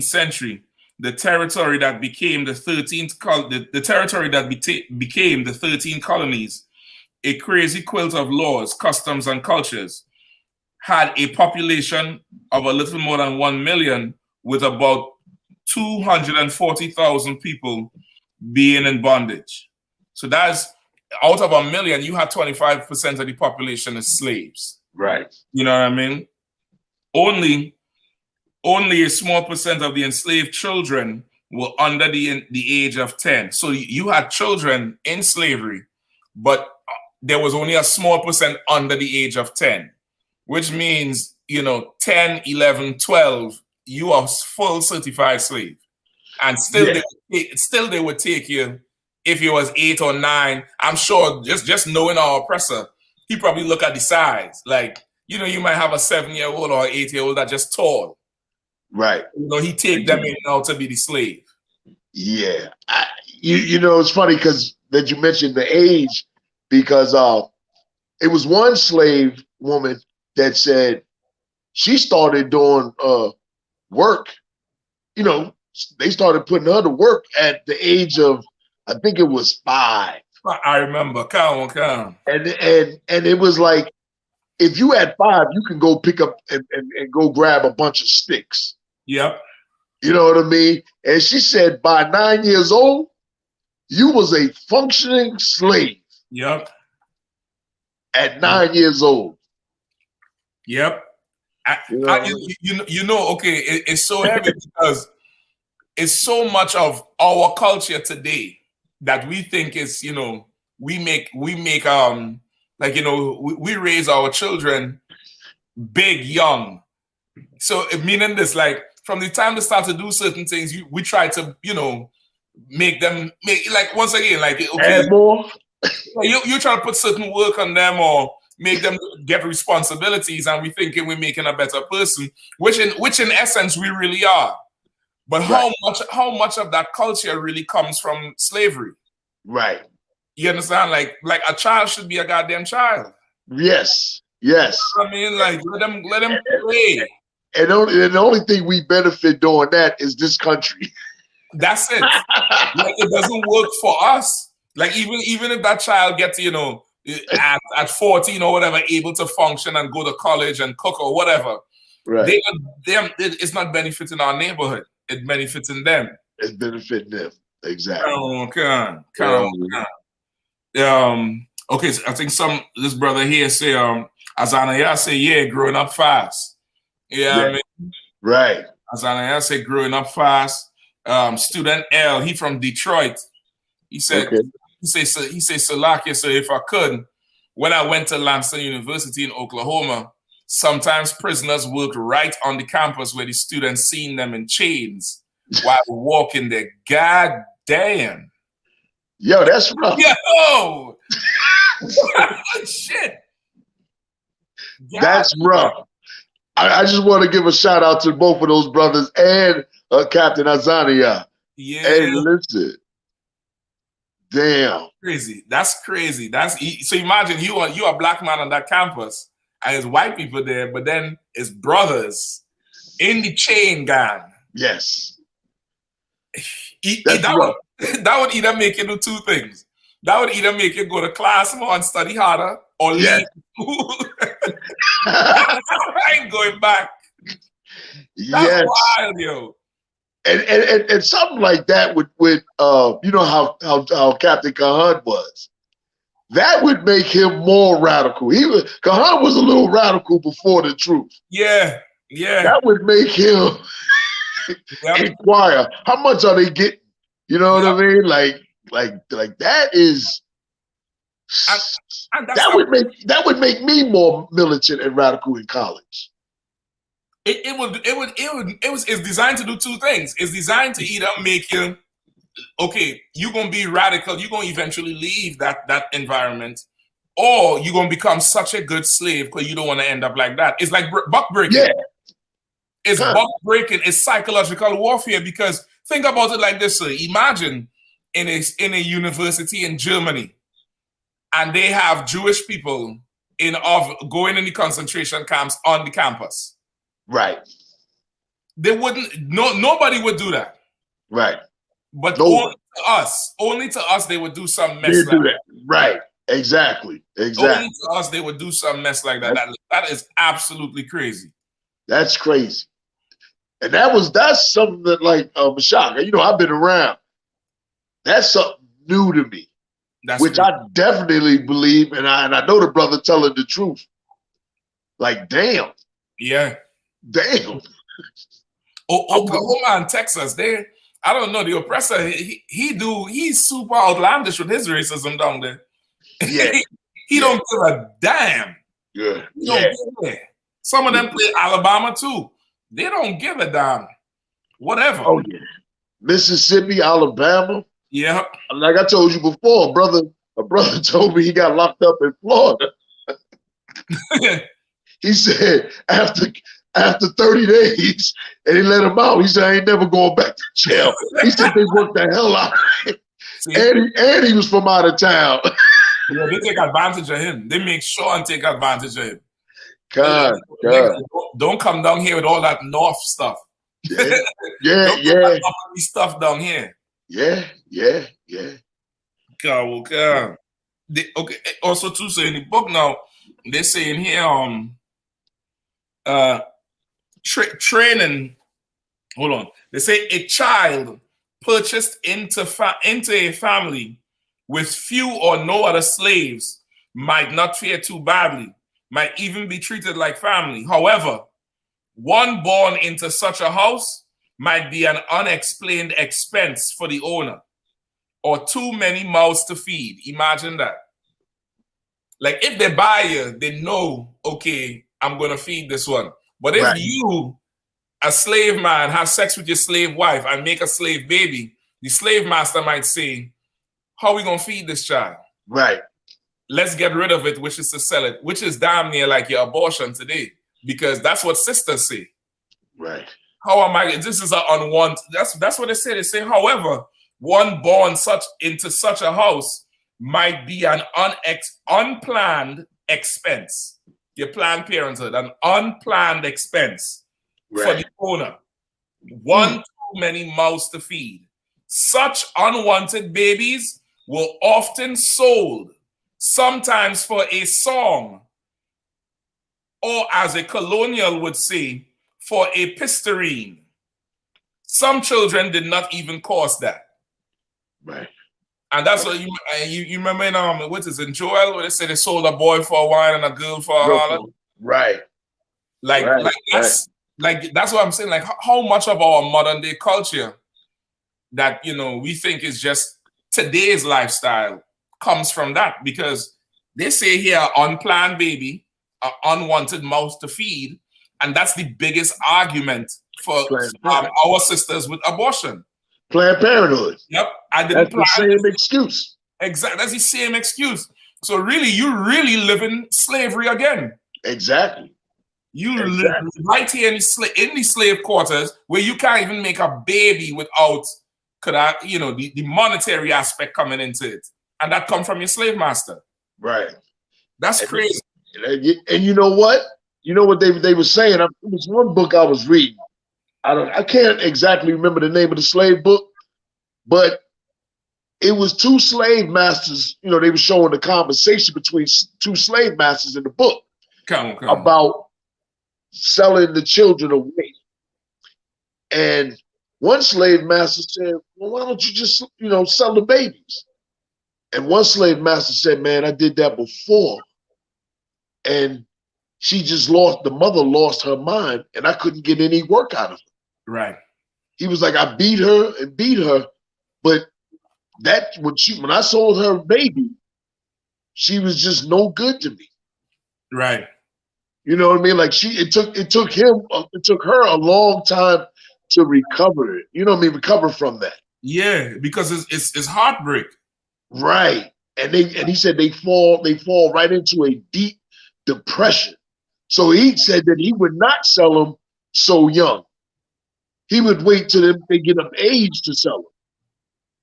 century, the territory that became the 13th became the 13 colonies, a crazy quilt of laws, customs, and cultures, had a population of a little more than 1 million, with about 240,000 people being in bondage. So that's out of 1 million, you had 25% of the population as slaves. Right. You know what I mean? Only a small percent of the enslaved children were under the age of 10. So you had children in slavery, but there was only a small percent under the age of 10, which means, 10, 11, 12, you are full certified slave. And still, they would take you if you was 8 or 9. I'm sure just knowing our oppressor, he probably look at the size. Like, you might have a 7-year-old or 8-year-old that just tall. Right. He take them in now to be the slave. Yeah. It's funny because that you mentioned the age, because it was one slave woman that said she started doing work. They started putting her to work at the age of, I think it was 5. I remember. Come on. And it was like, if you at 5, you can go pick up and go grab a bunch of sticks. Yep. You know what I mean? And she said by 9 years old, you was a functioning slave. Yep. At 9 years old. Yep. Okay, it's so heavy because it's so much of our culture today that we think is, we raise our children big, young. So meaning this, like, from the time they start to do certain things, we try to, make them once again, like, okay, add more. You try to put certain work on them or make them get responsibilities, and we thinking we're making a better person, which in essence we really are. But right. how much of that culture really comes from slavery? Right. You understand? Like a child should be a goddamn child. Yes. You know what I mean? Like, let them play. And the only thing we benefit doing that is this country. That's it. Like, it doesn't work for us. Like, even if that child gets, at 14 or whatever, able to function and go to college and cook or whatever, right? It's not benefiting our neighborhood. It's benefiting them. It's benefiting them. Exactly. Come on. Okay, so I think this brother here say, Azana say, yeah, growing up fast. Yeah, I mean, right. Azana say growing up fast. Student L, he from Detroit. He said, okay. he said, Salakia, so if I could, when I went to Langston University in Oklahoma, sometimes prisoners worked right on the campus where the students seen them in chains while walking there. God damn. Yo, that's rough. Yo! Shit. God. That's rough. I just want to give a shout out to both of those brothers and Captain Azania. Yeah. Hey, listen. Damn. Crazy. That's crazy. So imagine you are a black man on that campus and there's white people there, but then it's brothers in the chain gang. Yes. That would either make you do two things. That would either make you go to class more and study harder or leave school. I ain't going back. That's wild, yo. And something like that with how Captain Kahan was. That would make him more radical. Kahan was a little radical before the truth. Yeah. That would make him inquire, how much are they getting? You know what I mean? Like that is And that's that would make me more militant and radical in college. It's designed to do two things. It's designed to either make you, okay, you're gonna be radical, you're gonna eventually leave that environment, or you're gonna become such a good slave because you don't want to end up like that. It's like buck breaking. Yeah. It's buck breaking. It's psychological warfare, because think about it like this, sir. Imagine in a university in Germany, and they have Jewish people going in the concentration camps on the campus. Right. They wouldn't. Nobody would do that. Right. But only to us, they would do some mess like that. Right. Exactly. Only to us, they would do some mess like that. That is absolutely crazy. That's crazy. And that's something that, like, Shaka, I've been around. That's something new to me, which I definitely believe, and I know the brother telling the truth. Like, damn. Yeah. Damn. Oklahoma and Texas, I don't know, the oppressor, he's super outlandish with his racism down there. Yeah. he don't give a damn. Yeah. He don't give a. Some of them play Alabama too. They don't give a damn. Whatever. Oh, yeah. Mississippi, Alabama. Yeah. Like I told you before, a brother told me he got locked up in Florida. He said after 30 days, and he let him out. He said, I ain't never going back to jail. He said they worked the hell out of him. And he was from out of town. Yeah, they take advantage of him. They make sure and take advantage of him. God. Don't come down here with all that North stuff. Yeah. Don't put stuff down here. Yeah. God. Okay. Also, too, so in the book now, they're saying here, training. Hold on. They say a child purchased into a family with few or no other slaves might not fare too badly, might even be treated like family. However, one born into such a house might be an unexplained expense for the owner, or too many mouths to feed. Imagine that. Like, if they buy you, they know, okay, I'm going to feed this one. But if you, a slave man, have sex with your slave wife and make a slave baby, the slave master might say, how are we going to feed this child? Right. Let's get rid of it, which is to sell it, which is damn near like your abortion today, because that's what sisters say. Right. How am I? This is an unwanted. That's what they say. They say, however, one born into such a house might be an unplanned expense. Your Planned Parenthood, an unplanned expense for the owner. One too many mouths to feed. Such unwanted babies were often sold, sometimes for a song, or as a colonial would say, for a pistarine. Some children did not even cost that. Right. And that's what you remember in what is in Joel, where they say they sold a boy for a wine and a girl for a holler. Right. That's what I'm saying. Like, how much of our modern day culture that we think is just today's lifestyle comes from that, because they say here unplanned baby, unwanted mouth to feed, and that's the biggest argument for our sisters with abortion. Planned Parenthood. Yep. That's the same excuse. Exactly. That's the same excuse. So really, you really live in slavery again. Exactly. You live right here in the slave quarters, where you can't even make a baby without the monetary aspect coming into it. And that comes from your slave master. Right. That's crazy. And you know what? You know what they were saying? It was one book I was reading. I can't exactly remember the name of the slave book, but it was two slave masters. They were showing the conversation between two slave masters in the book about selling the children away. And one slave master said, well, why don't you just, sell the babies? And one slave master said, man, I did that before. And the mother lost her mind, and I couldn't get any work out of her. Right. He was like, I beat her, but when I sold her baby, she was just no good to me. Right. You know what I mean? Like it took her a long time to recover it. You know what I mean? Recover from that. Yeah, because it's heartbreak. Right. And he said they fall right into a deep depression. So he said that he would not sell them so young. He would wait till they get of age to sell them.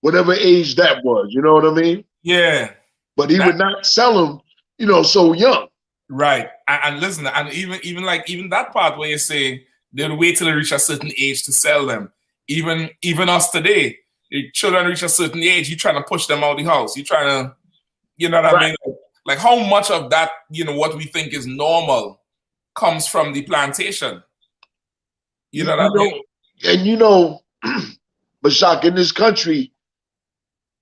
Whatever age that was, you know what I mean? Yeah. But he would not sell them, you know, so young. Right. And listen, and even that part where you say they'll wait till they reach a certain age to sell them. Even us today, the children reach a certain age, you're trying to push them out of the house. You're trying to, you know what I mean? Like how much of that, you know, what we think is normal comes from the plantation. You know what I mean? And you know, Bashak, in this country,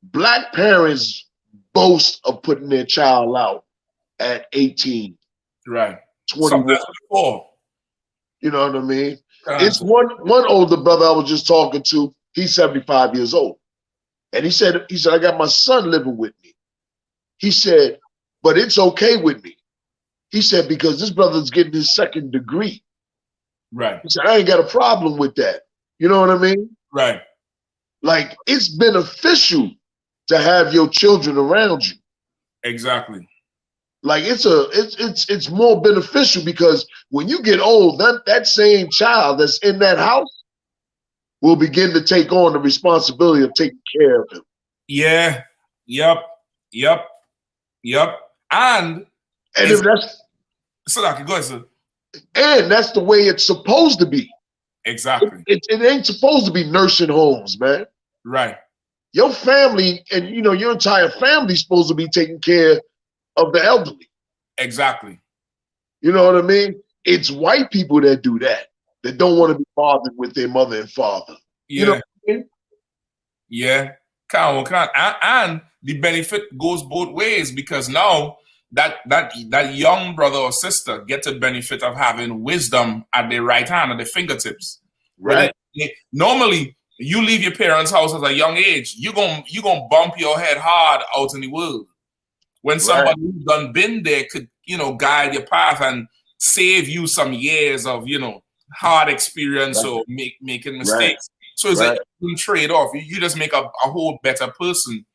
Black parents boast of putting their child out at 18. Right. 21. You know what I mean? It's one older brother I was just talking to. He's 75 years old. And he said, I got my son living with me. He said, but it's okay with me. He said, because this brother's getting his second degree. Right. He said, I ain't got a problem with that. You know what I mean? Right. Like, it's beneficial to have your children around you. Exactly. Like it's more beneficial because when you get old, that same child that's in that house will begin to take on the responsibility of taking care of him. Yeah. Yep. And if that's so go ahead, sir. And that's the way it's supposed to be. Exactly. It ain't supposed to be nursing homes, man. Right. Your family and you know your entire family's supposed to be taking care of the elderly. Exactly. You know what I mean? It's white people that do that don't want to be bothered with their mother and father. Yeah. You know what I mean? Yeah. And the benefit goes both ways because now that young brother or sister get the benefit of having wisdom at their right hand, at their fingertips. Right. Normally, you leave your parents' house at a young age, you're gonna bump your head hard out in the world. When somebody who's done been there could, you know, guide your path and save you some years of, you know, hard experience or making mistakes. So it's a trade-off. You just make a whole better person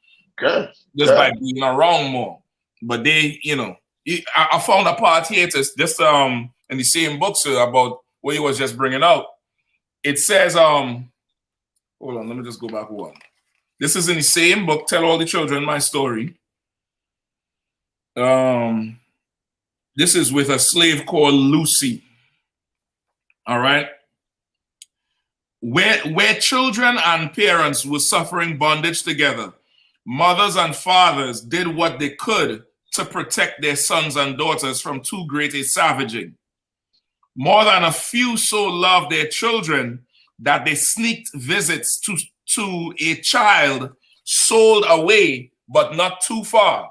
just by being around more. But they, you know, I found a part here just in the same book, sir, about what he was just bringing out. It says, hold on, let me just go back one. This is in the same book, Tell All the Children My Story. This is with a slave called Lucy. All right. Where children and parents were suffering bondage together, mothers and fathers did what they could to protect their sons and daughters from too great a savaging. More than a few so loved their children that they sneaked visits to a child sold away, but not too far.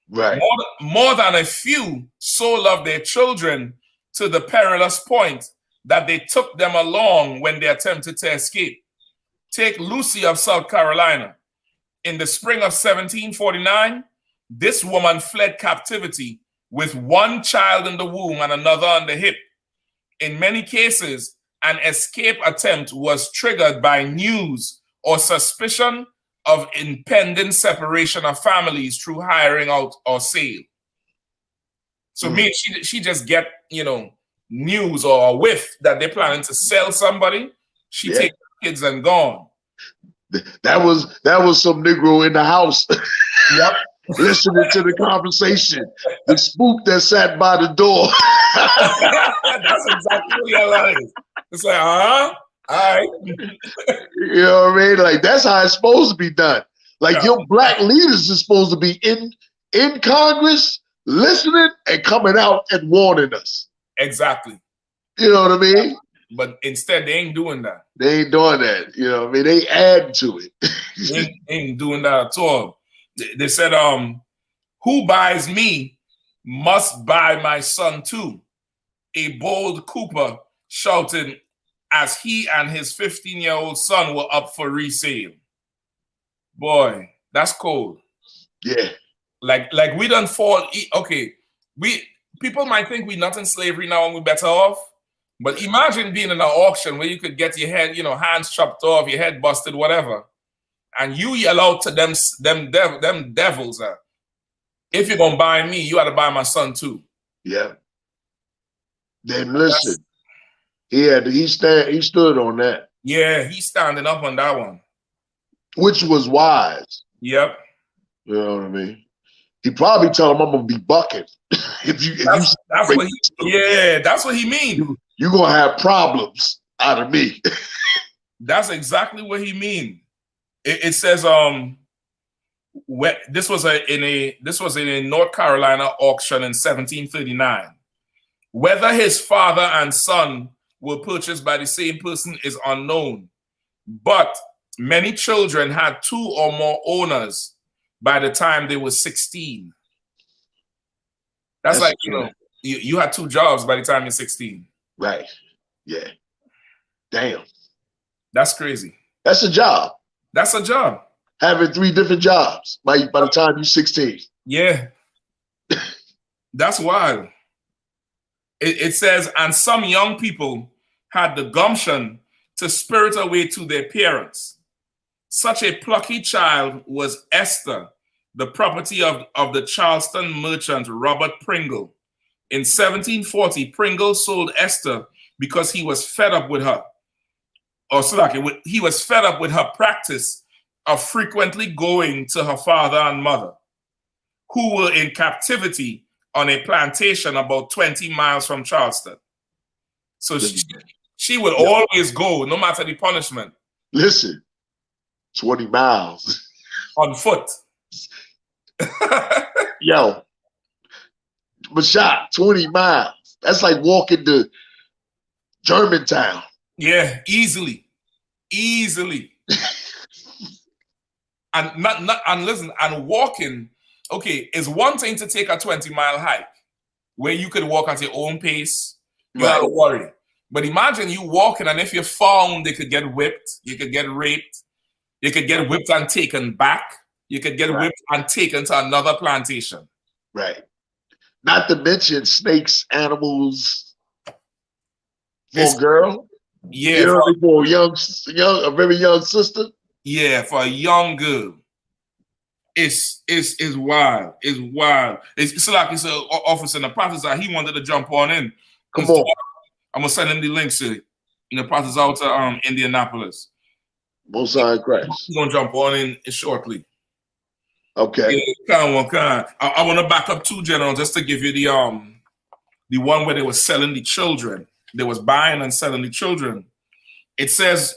Right. More than a few so loved their children to the perilous point that they took them along when they attempted to escape. Take Lucy of South Carolina. In the spring of 1749, this woman fled captivity with one child in the womb and another on the hip. In many cases, an escape attempt was triggered by news or suspicion of impending separation of families through hiring out or sale. So she just get, you know, news or a whiff that they're planning to sell somebody. She takes the kids and gone. That was some Negro in the house. Yep. Listening to the conversation. The spook that sat by the door. That's exactly what it is. It's like, all right. You know what I mean? Like that's how it's supposed to be done. Like your black leaders are supposed to be in Congress, listening and coming out and warning us. Exactly. You know what I mean? But instead, they ain't doing that. They ain't doing that. You know what I mean? They add to it. They ain't doing that at all. They said, who buys me must buy my son too. A bold Cooper shouted as he and his 15-year-old son were up for resale. Boy, that's cold. Yeah. Like we don't fall. Okay, people might think we're not in slavery now and we're better off. But imagine being in an auction where you could get your head, hands chopped off, your head busted, whatever, and you yell out to them devils, if you're gonna buy me, you ought to buy my son too. Yeah. Then listen, he stood on that. Yeah, he's standing up on that one, which was wise. Yep. You know what I mean? He probably tell him I'm gonna be bucking. That's what he mean. You're gonna have problems out of me. That's exactly what he mean. It says this was in a North Carolina auction in 1739. Whether his father and son were purchased by the same person is unknown, but many children had 2 or more owners by the time they were 16. That's like, you had 2 jobs by the time you're 16. Right. Yeah. Damn. That's crazy. That's a job. That's a job. Having 3 different jobs by the time you're 16. Yeah. That's wild. It says, and some young people had the gumption to spirit away to their parents. Such a plucky child was Esther, the property of the Charleston merchant Robert Pringle. In 1740, Pringle sold Esther because he was fed up with her. He was fed up with her practice of frequently going to her father and mother, who were in captivity on a plantation about 20 miles from Charleston. So she would always go, no matter the punishment. Listen, 20 miles. On foot. Yo, Mashak, 20 miles. That's like walking to Germantown. Yeah, easily. And listen, and walking, okay, is one thing to take a 20-mile hike where you could walk at your own pace. You don't worry. But imagine you walking, and if you're found, they could get whipped, you could get raped, you could get whipped and taken back, you could get whipped and taken to another plantation. Right. Not to mention snakes, animals. For a girl? Yeah. For a very young sister? Yeah, for a young girl. It's wild. It's wild. It's like it's an officer in the process that he wanted to jump on in. Come on. I'm gonna send him the links to it. In the process out to Indianapolis. Most High Christ. He's gonna jump on in shortly. Okay. Yeah, I want to back up 2, General, just to give you the one where they were selling the children. They was buying and selling the children. It says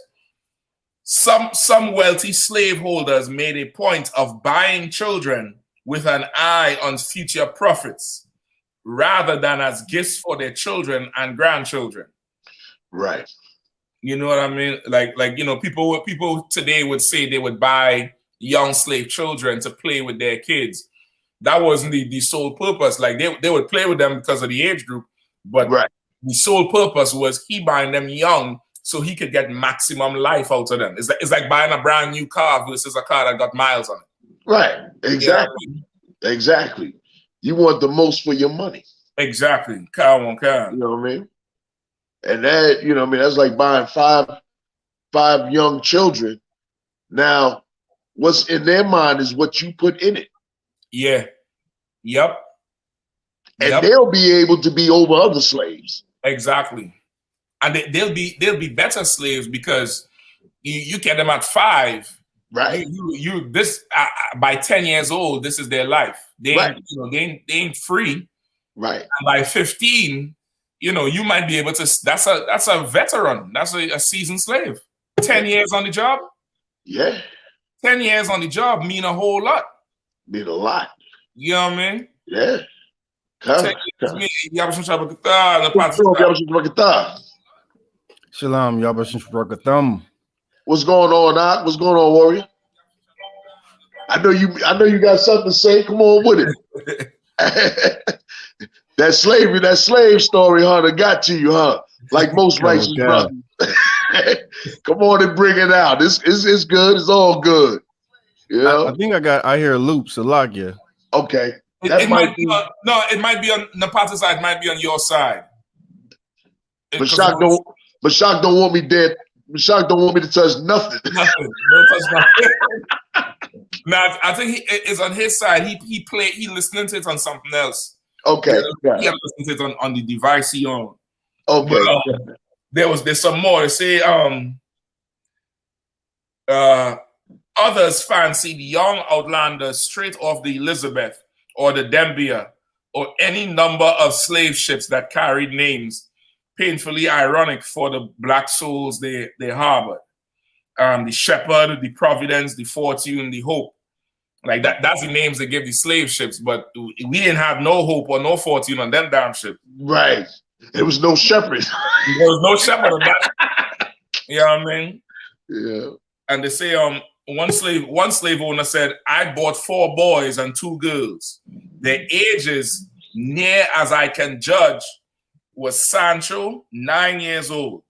some wealthy slaveholders made a point of buying children with an eye on future profits, rather than as gifts for their children and grandchildren. Right. You know what I mean? Like people today would say they would buy young slave children to play with their kids. That wasn't the sole purpose. Like they would play with them because of the age group, but the sole purpose was he buying them young so he could get maximum life out of them. It's like buying a brand new car versus a car that got miles on it. Right. Exactly. Yeah. Exactly. You want the most for your money. Exactly. Car on car. You know what I mean? And that, that's like buying five young children. Now, what's in their mind is what you put in it. Yeah. Yep. And they'll be able to be over other slaves. Exactly. And they'll be better slaves because you get them at 5. Right. You by 10 years old, this is their life. They ain't free. Right. And by 15, you might be able to. That's a veteran. That's a seasoned slave. 10 years on the job. Yeah. 10 years on the job mean a whole lot. Mean a lot. You know what I mean? Yeah. Shalom, Yabashim Shabakatham. What's going on, Doc? What's going on, Warrior? I know you got something to say. Come on with it. That slave story, huh, that got to you, huh? Like most righteous brothers. Come on and bring it out. It's good. It's all good. Yeah. I think I hear a loop, Salakia. Okay. It might be on, no, it might be on Napata's side, it might be on your side. Mashak don't want me dead. Mashak don't want me to touch nothing. Nothing. Don't touch nothing. Now, I think it's on his side. He listening to it on something else. Okay. He had listened to it on the device he owned. Okay. But, there's some more. They say others fancy the young outlander straight off the Elizabeth or the Dembia or any number of slave ships that carried names painfully ironic for the black souls they harbored. The Shepherd, the Providence, the Fortune, the Hope. Like that's the names they give the slave ships, but we didn't have no hope or no fortune on them damn ships. Right. There was no shepherd. There was no shepherd on that. You know what I mean? Yeah. And they say one slave owner said, I bought 4 boys and 2 girls. Their ages, near as I can judge, was Sancho, 9 years old,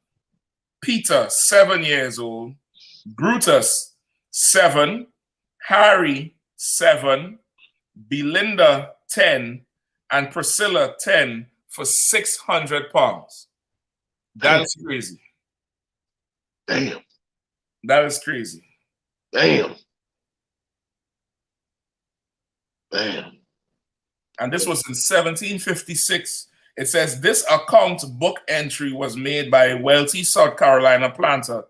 Peter, 7 years old, Brutus, 7, Harry, 7, Belinda, 10, and Priscilla, 10, for 600 pounds. That is crazy. Damn. That is crazy. Damn. Damn. And this was in 1756. It says this account book entry was made by a wealthy South Carolina planter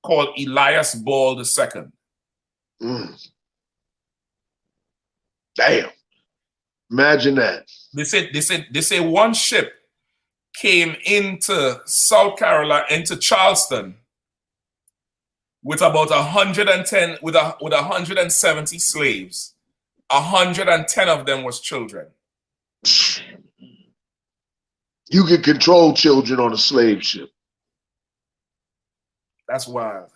called Elias Ball II. Damn. Imagine that. They say one ship came into South Carolina, into Charleston, with about 110, with 170 slaves. 110 of them was children. You can control children on a slave ship. That's wild.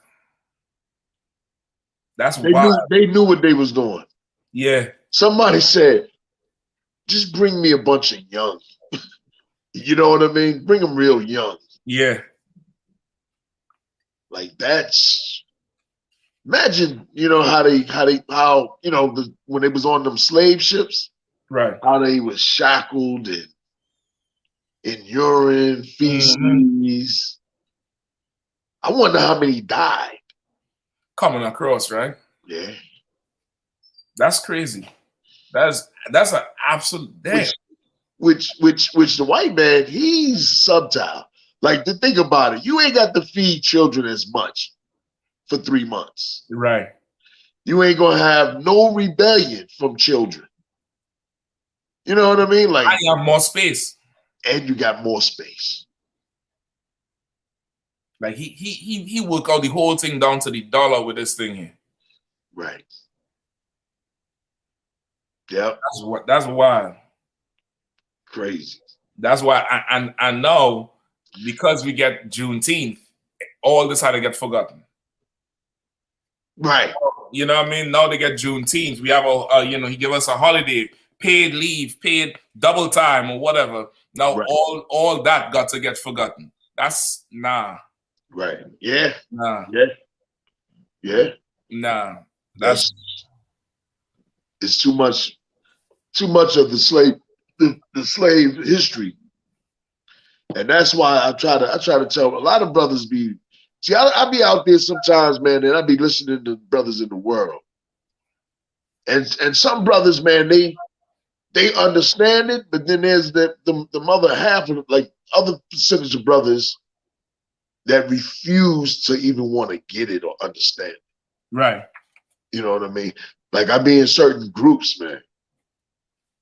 That's wild. They knew what they was doing. Yeah. Somebody said, just bring me a bunch of young. You know what I mean? Bring them real young. Yeah. Like that's, imagine, you know, how you know, when they was on them slave ships, right? How they was shackled and in urine, feces. I wonder how many died. Coming across, right? Yeah. That's crazy. That's an absolute damn. Which the white man, he's subtle. Like, to think about it, you ain't got to feed children as much for 3 months. Right. You ain't gonna have no rebellion from children. You know what I mean? Like, you have more space. And you got more space. Like he worked out the whole thing down to the dollar with this thing here. Right. Yep. That's wild. Crazy. That's why I know, because we get Juneteenth, all this had to get forgotten. Right. You know what I mean? Now they get Juneteenth. We have he give us a holiday, paid leave, paid double time or whatever. Now right. all that got to get forgotten. That's nah. Right. Yeah. Nah. Yeah. Yeah. Nah. It's too much of the slave history. And that's why I try to tell a lot of brothers I be out there sometimes, man, and I be listening to brothers in the world. And some brothers, man, they understand it, but then there's the other half of, like, other percentage of brothers that refuse to even want to get it or understand it. Right. You know what I mean? Like, I be in certain groups, man.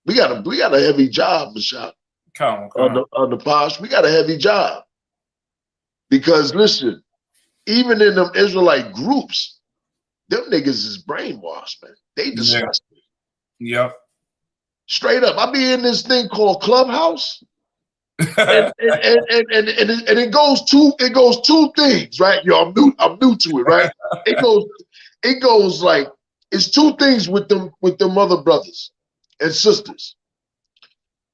We got a heavy job, Michelle. On the posh, we got a heavy job. Because listen, even in them Israelite groups, them niggas is brainwashed, man. They disgusting. Yep. Straight up. I be in this thing called Clubhouse. and it goes two things, right? Yo, I'm new to it, right? It goes like, it's two things with them other brothers and sisters.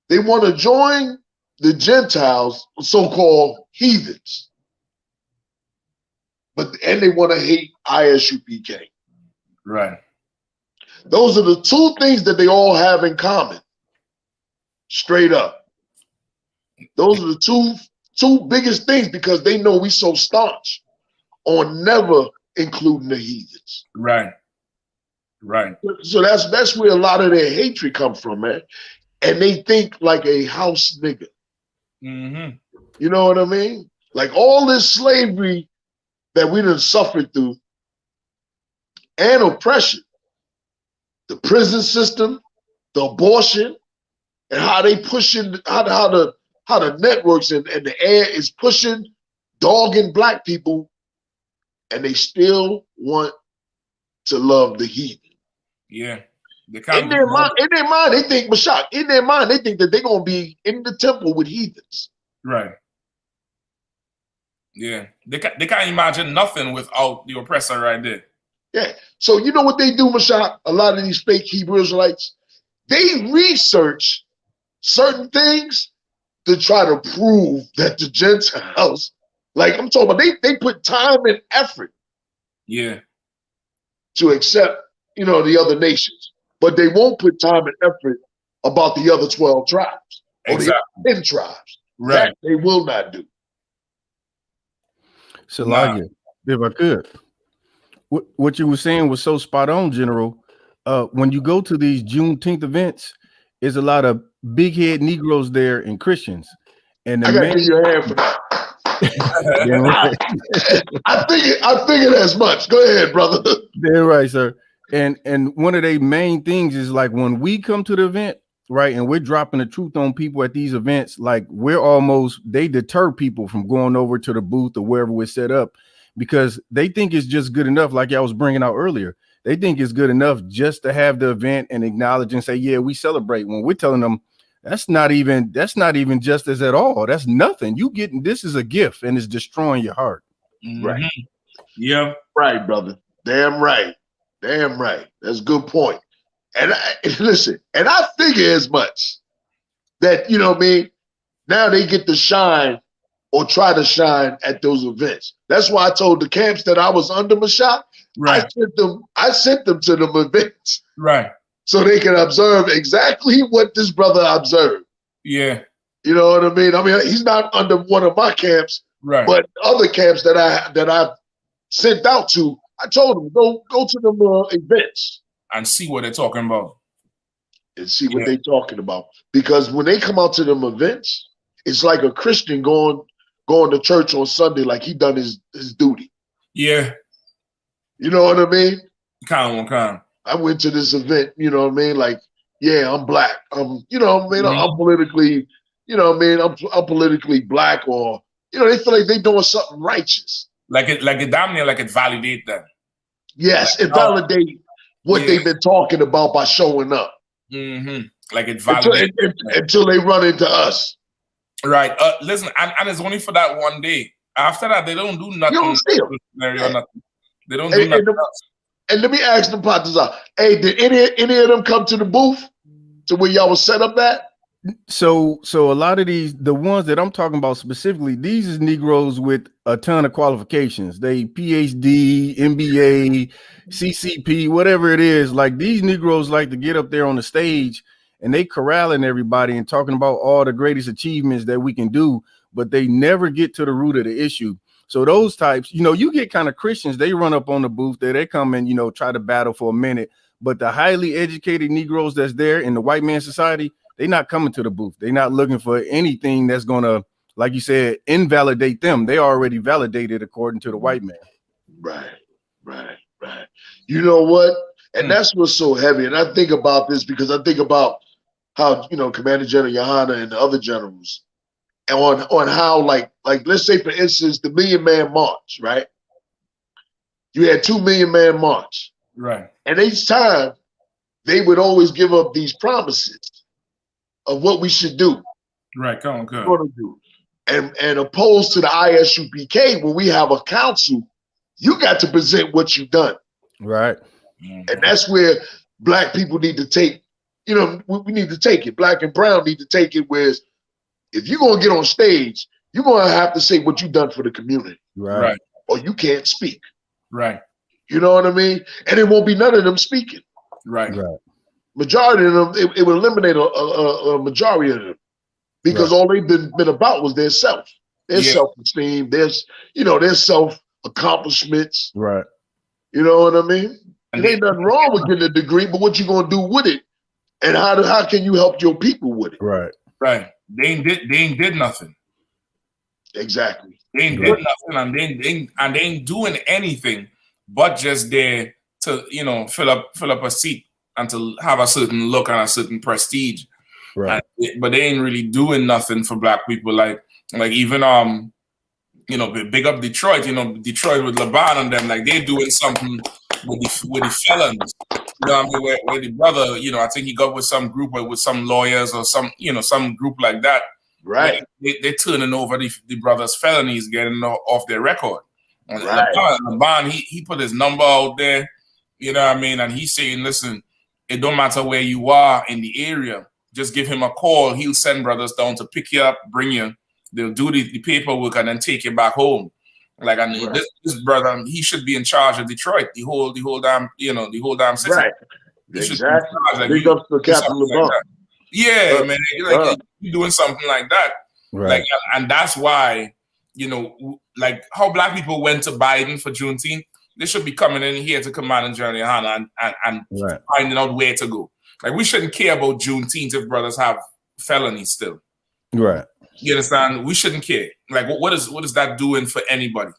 They want to join the Gentiles, so-called heathens, and they want to hate I.S.U.P.K. Right. Those are the two things that they all have in common. Straight up. Those are the two biggest things because they know we so staunch on never including the heathens. Right. Right. So that's where a lot of their hatred comes from, man. And they think like a house nigga. Mm-hmm. You know what I mean? Like all this slavery that we done suffered through and oppression, the prison system, the abortion, and how they pushing, how the networks and the air is pushing, dogging black people, and they still want to love the heathen. Yeah. In their mind, they think, Mashak, in their mind, they think that they're going to be in the temple with heathens. Right. Yeah. They can't imagine nothing without the oppressor right there. Yeah. So you know what they do, Mashak? A lot of these fake Hebrew Israelites, they research certain things to try to prove that the Gentiles, like I'm talking about, they put time and effort. Yeah. To accept, the other nations. But they won't put time and effort about the other 12 tribes or the other 10 tribes. Right. That they will not do. Salagia, if I could. What you were saying was so spot on, General. When you go to these Juneteenth events, there's a lot of big head Negroes there and Christians. And I gotta give you a hand for that. I figured as much. Go ahead, brother. They're right, sir. And one of the main things is like when we come to the event, right, and we're dropping the truth on people at these events, like they deter people from going over to the booth or wherever we're set up because they think it's just good enough, like I was bringing out earlier. They think it's good enough just to have the event and acknowledge and say, yeah, we celebrate. When we're telling them that's not even justice at all. That's nothing. This is a gift and it's destroying your heart. Mm-hmm. Right. Yeah. Right, brother. Damn right. Damn right. That's a good point. And listen, and I figure as much that, you know what I mean, now they get to shine or try to shine at those events. That's why I told the camps that I was under Mashak, right. I sent them to them events. Right. So they can observe exactly what this brother observed. Yeah. You know what I mean? I mean, he's not under one of my camps, right. But other camps that I sent out to, I told them, go to them events. And see what they're talking about. And see what they're talking about. Because when they come out to them events, it's like a Christian going to church on Sunday like he done his duty. Yeah. You know what I mean? Come. I went to this event, you know what I mean? Like, yeah, I'm black. You know what I mean? Mm-hmm. I'm politically, you know what I mean? I'm politically black, or, you know, they feel like they're doing something righteous. Like it damn near like it validate them. Yes, it validate what they've been talking about by showing up. Mm-hmm. Like it validates until they run into us. Right. Listen, and it's only for that one day. After that, they don't do nothing. You don't see them. They don't do nothing else. And let me ask them partners out. Hey, did any of them come to the booth to where y'all was set up at? So a lot of the ones that I'm talking about specifically, these is Negroes with a ton of qualifications. They PhD, MBA, CCP, whatever it is. Like these Negroes like to get up there on the stage and they corralling everybody and talking about all the greatest achievements that we can do, but they never get to the root of the issue. So those types, you know, you get kind of Christians, they run up on the booth there, they come and, you know, try to battle for a minute. But the highly educated Negroes that's there in the white man society, they're not coming to the booth. They're not looking for anything that's going to, like you said, invalidate them. They already validated according to the white man. Right. You know what? And that's what's so heavy. And I think about this because I think about how, you know, Commander General YAHANNA and the other generals on how, like let's say, for instance, the 1 Million Man March, right? You had 2 Million Man March. Right. And each time they would always give up these promises of what we should do. Right, come on. And opposed to the ISUPK, when we have a council, you got to present what you've done. Right. And that's where black people need to take, you know, we need to take it. Black and brown need to take it, whereas if you're going to get on stage, you're going to have to say what you've done for the community. Right. Or you can't speak. Right. You know what I mean? And it won't be none of them speaking. Right. Majority of them, it would eliminate a majority of them because all they've been about was their self, their self-esteem, their self-accomplishments. Right. You know what I mean? And ain't nothing wrong with getting a degree, but what you gonna do with it? And how can you help your people with it? Right. Right. They ain't did nothing. Exactly. They ain't did nothing, and they ain't doing anything but just there to fill up a seat and to have a certain look and a certain prestige. Right. But they ain't really doing nothing for black people. Like even big up Detroit. Detroit with LeBron and them. Like they're doing something with the felons. You know what I mean? Where the brother, I think he got with some group or with some lawyers or some group like that. Right. They're turning over the brother's felonies, getting off their record. Right. LeBron, he put his number out there, you know what I mean? And he's saying, listen, it don't matter where you are in the area. Just give him a call. He'll send brothers down to pick you up, bring you. They'll do the paperwork and then take you back home. Like, this brother, he should be in charge of Detroit, the whole damn city. Right. Exactly. Big up to Captain LeBron. Yeah, man. You're doing something like that. Right. Like, and that's why, like how black people went to Biden for Juneteenth, they should be coming in here to Command and General YAHANNA and finding out where to go. Like, we shouldn't care about Juneteenth if brothers have felonies still. Right. You understand? We shouldn't care. Like, what is that doing for anybody?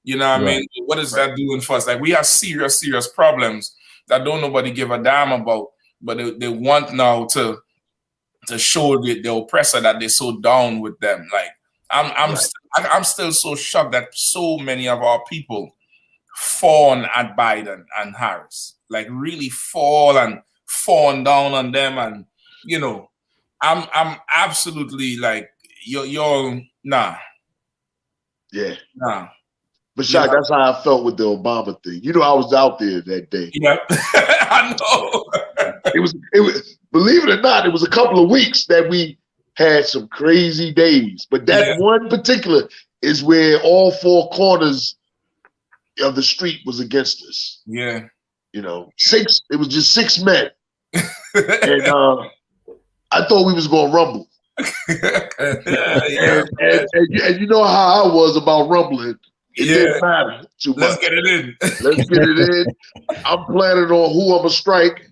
You know what I mean? What is that doing for us? Like, we have serious problems that don't nobody give a damn about, but they want now to show the oppressor that they're so down with them. Like, I'm still so shocked that so many of our people fawn at Biden and Harris. Like, really fawn down on them, and I'm absolutely like you're nah. Yeah. Nah. But Shaq, that's how I felt with the Obama thing. I was out there that day. Yeah. I know. It was believe it or not, it was a couple of weeks that we had some crazy days. But that one particular is where all four corners of the street was against us. Yeah. It was just 6 men. And I thought we was gonna rumble. and you know how I was about rumbling. It didn't matter too much. Let's get it in. Let's get it in. I'm planning on who I'm gonna strike.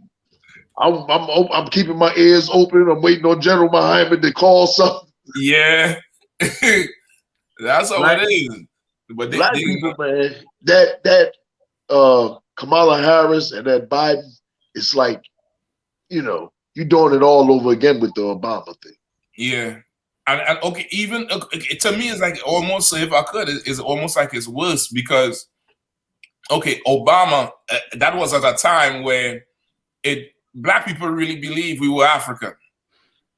I'm keeping my ears open. I'm waiting on General Muhammad to call something. Yeah, that's how it is. But black people, man, that Kamala Harris and that Biden, it's like, you're doing it all over again with the Obama thing. Yeah. And okay, even to me, it's like almost, if I could, it's almost like it's worse because, okay, Obama, that was at a time where black people really believed we were African,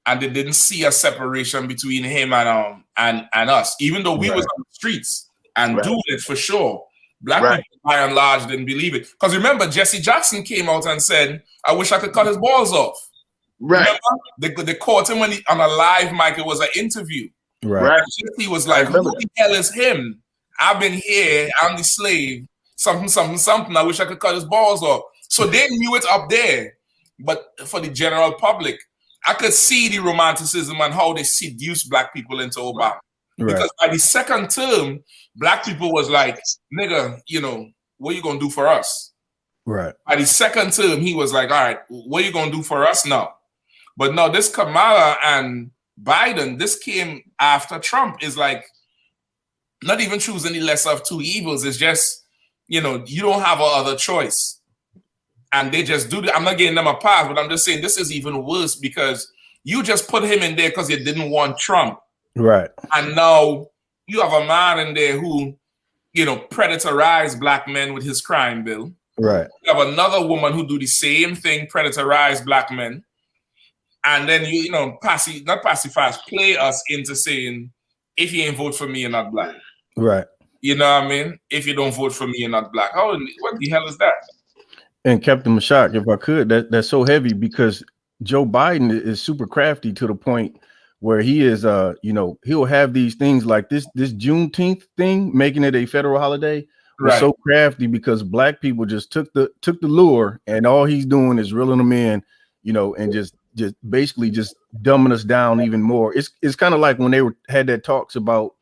and they didn't see a separation between him and us, even though we was on the streets and doing it for sure. Black people, by and large, didn't believe it because remember, Jesse Jackson came out and said, "I wish I could cut his balls off." Right. Remember? They caught him when on a live mic. It was an interview. Right. He was like, "Who the hell is him? I've been here. I'm the slave. Something. I wish I could cut his balls off." So they knew it up there, but for the general public, I could see the romanticism and how they seduced black people into Obama. Right. Because by the second term, black people was like, "Nigga, what you gonna do for us?" Right. By the second term, he was like, "All right, what you gonna do for us now?" But no, this Kamala and Biden, this came after Trump. Is like not even choosing the lesser of two evils. It's just, you don't have a other choice. And they just do that. I'm not getting them a pass, but I'm just saying this is even worse because you just put him in there because you didn't want Trump. Right. And now you have a man in there who, predatorized black men with his crime bill. Right. You have another woman who do the same thing, predatorized black men. And then not pacify, play us into saying, if you ain't vote for me, you're not black. Right. You know what I mean? If you don't vote for me, you're not black. What the hell is that? And Captain Mashak, if I could, that's so heavy because Joe Biden is super crafty to the point where he is, he'll have these things like this Juneteenth thing, making it a federal holiday, was so crafty because black people just took the lure, and all he's doing is reeling them in, you know, and just basically just dumbing us down even more. It's kind of like when they had that talks about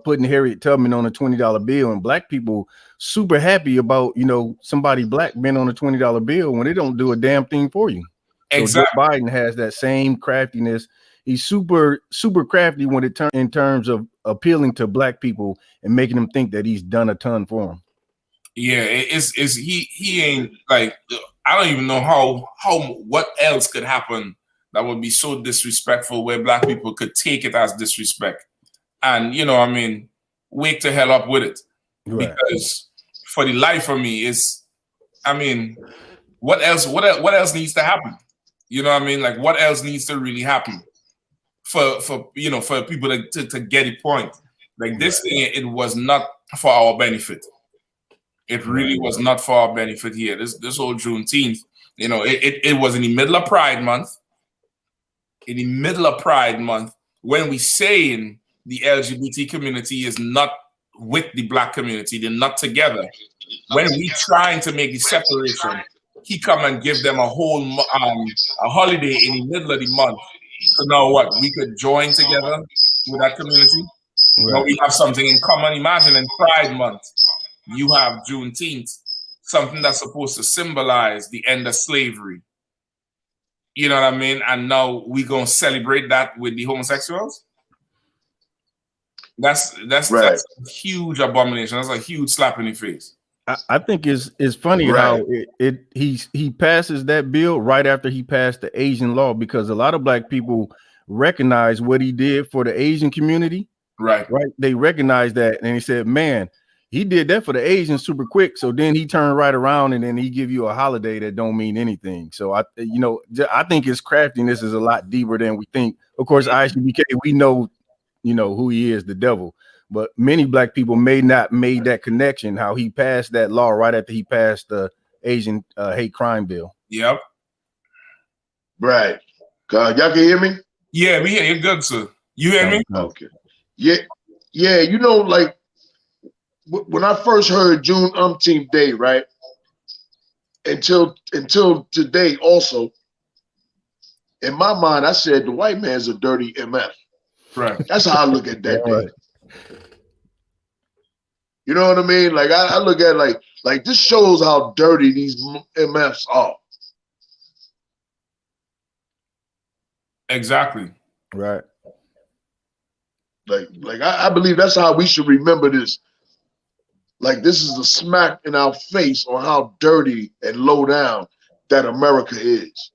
putting Harriet Tubman on a $20 bill, and black people super happy about, you know, somebody black being on a $20 bill when they don't do a damn thing for you. So Joe Biden has that same craftiness. He's super crafty when it in terms of appealing to black people and making them think that he's done a ton for them. Yeah, he ain't like, I don't even know how what else could happen that would be so disrespectful where black people could take it as disrespect. And, you know, I mean, wake the hell up with it. Right. Because for the life of me is, I mean, what else needs to happen? You know what I mean? Like, what else needs to really happen for you know, for people to get a point? Like, this thing, it was not for our benefit. It really was not for our benefit here. This whole Juneteenth, you know, it was in the middle of Pride Month. In the middle of Pride Month, when we saying the LGBT community is not with the black community, they're not together. When we trying to make the separation, he come and give them a whole a holiday in the middle of the month. So now what? We could join together with that community. Right. Now we have something in common. Imagine in Pride Month, you have Juneteenth, something that's supposed to symbolize the end of slavery. You know what I mean? And now we gonna celebrate that with the homosexuals. That's a huge abomination. That's a huge slap in the face. I think it's funny how he passes that bill right after he passed the Asian law, because a lot of black people recognize what he did for the Asian community. Right. They recognize that, and he said, man, he did that for the Asians super quick. So then he turned right around and then he give you a holiday that don't mean anything. So I think his craftiness is a lot deeper than we think. Of course, I.S.U.P.K, we know, you know, who he is, the devil. But many black people may not made that connection, how he passed that law right after he passed the Asian hate crime bill. Yep. Right. Y'all can hear me? Yeah, we hear you good, sir. You hear me? Okay. Yeah. You know, like when I first heard June umpteenth day, right? Until today also, in my mind, I said the white man's a dirty MF. Right. That's how I look at that day. You know what I mean? Like I look at it like this shows how dirty these MFs are. Exactly. Right. Like I believe that's how we should remember this. Like this is a smack in our face on how dirty and low down that America is.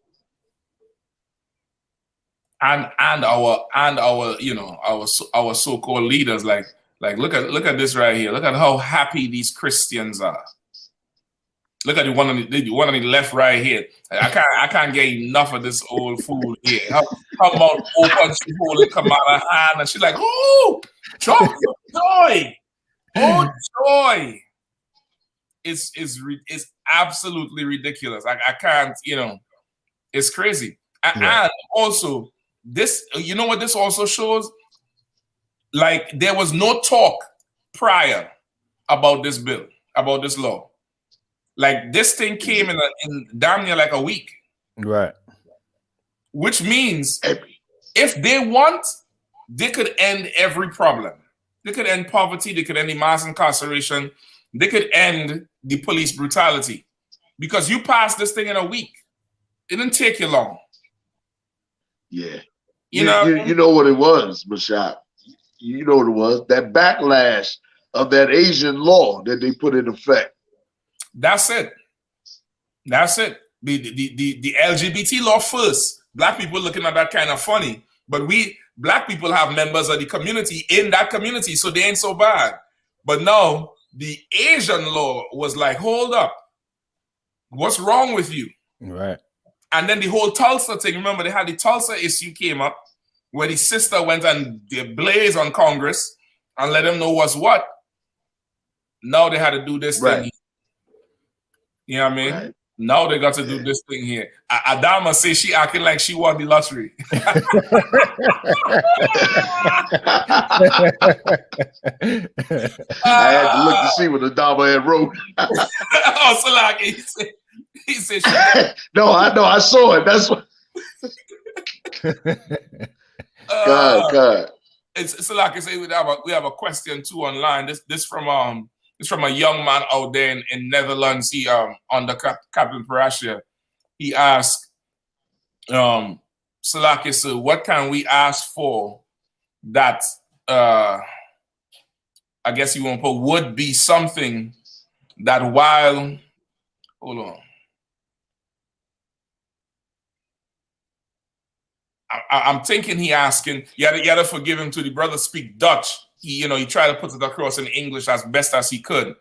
And our you know, our so-called leaders, like look at this right here. Look at how happy these Christians are. Look at the one on the left right here. I can't get enough of this old fool here. How about open she holding Kamala hand and she's like, oh, joy, oh joy. It's absolutely ridiculous. I can't, you know, it's crazy. And also this, you know what this also shows? Like there was no talk prior about this bill, about this law. Like this thing came in damn near like a week. Right. Which means if they want, they could end every problem. They could end poverty, they could end the mass incarceration, they could end the police brutality. Because you passed this thing in a week. It didn't take you long. Yeah. You know what it was, Mashak. You know what it was? That backlash of that Asian law that they put in effect. That's it. That's it. The LGBT law first. Black people looking at that kind of funny. But we, black people, have members of the community in that community, so they ain't so bad. But now, the Asian law was like, hold up. What's wrong with you? Right. And then the whole Tulsa thing, remember they had the Tulsa issue came up, where the sister went and they blazed on Congress and let them know what's what. Now they had to do this thing. You know what I mean? Right. Now they got to do this thing here. Adama says she acting like she won the lottery. I had to look to see what Adama had wrote. Oh, so like he said no, I saw it. That's what. God. It's like I say, we have a question too online. This from a young man out there in Netherlands. He under Captain Parashia. He asked, Salaki, so what can we ask for that I guess you won't put would be something that while hold on. I'm thinking he asking, you had to forgive him to the brother speak Dutch. He tried to put it across in English as best as he could.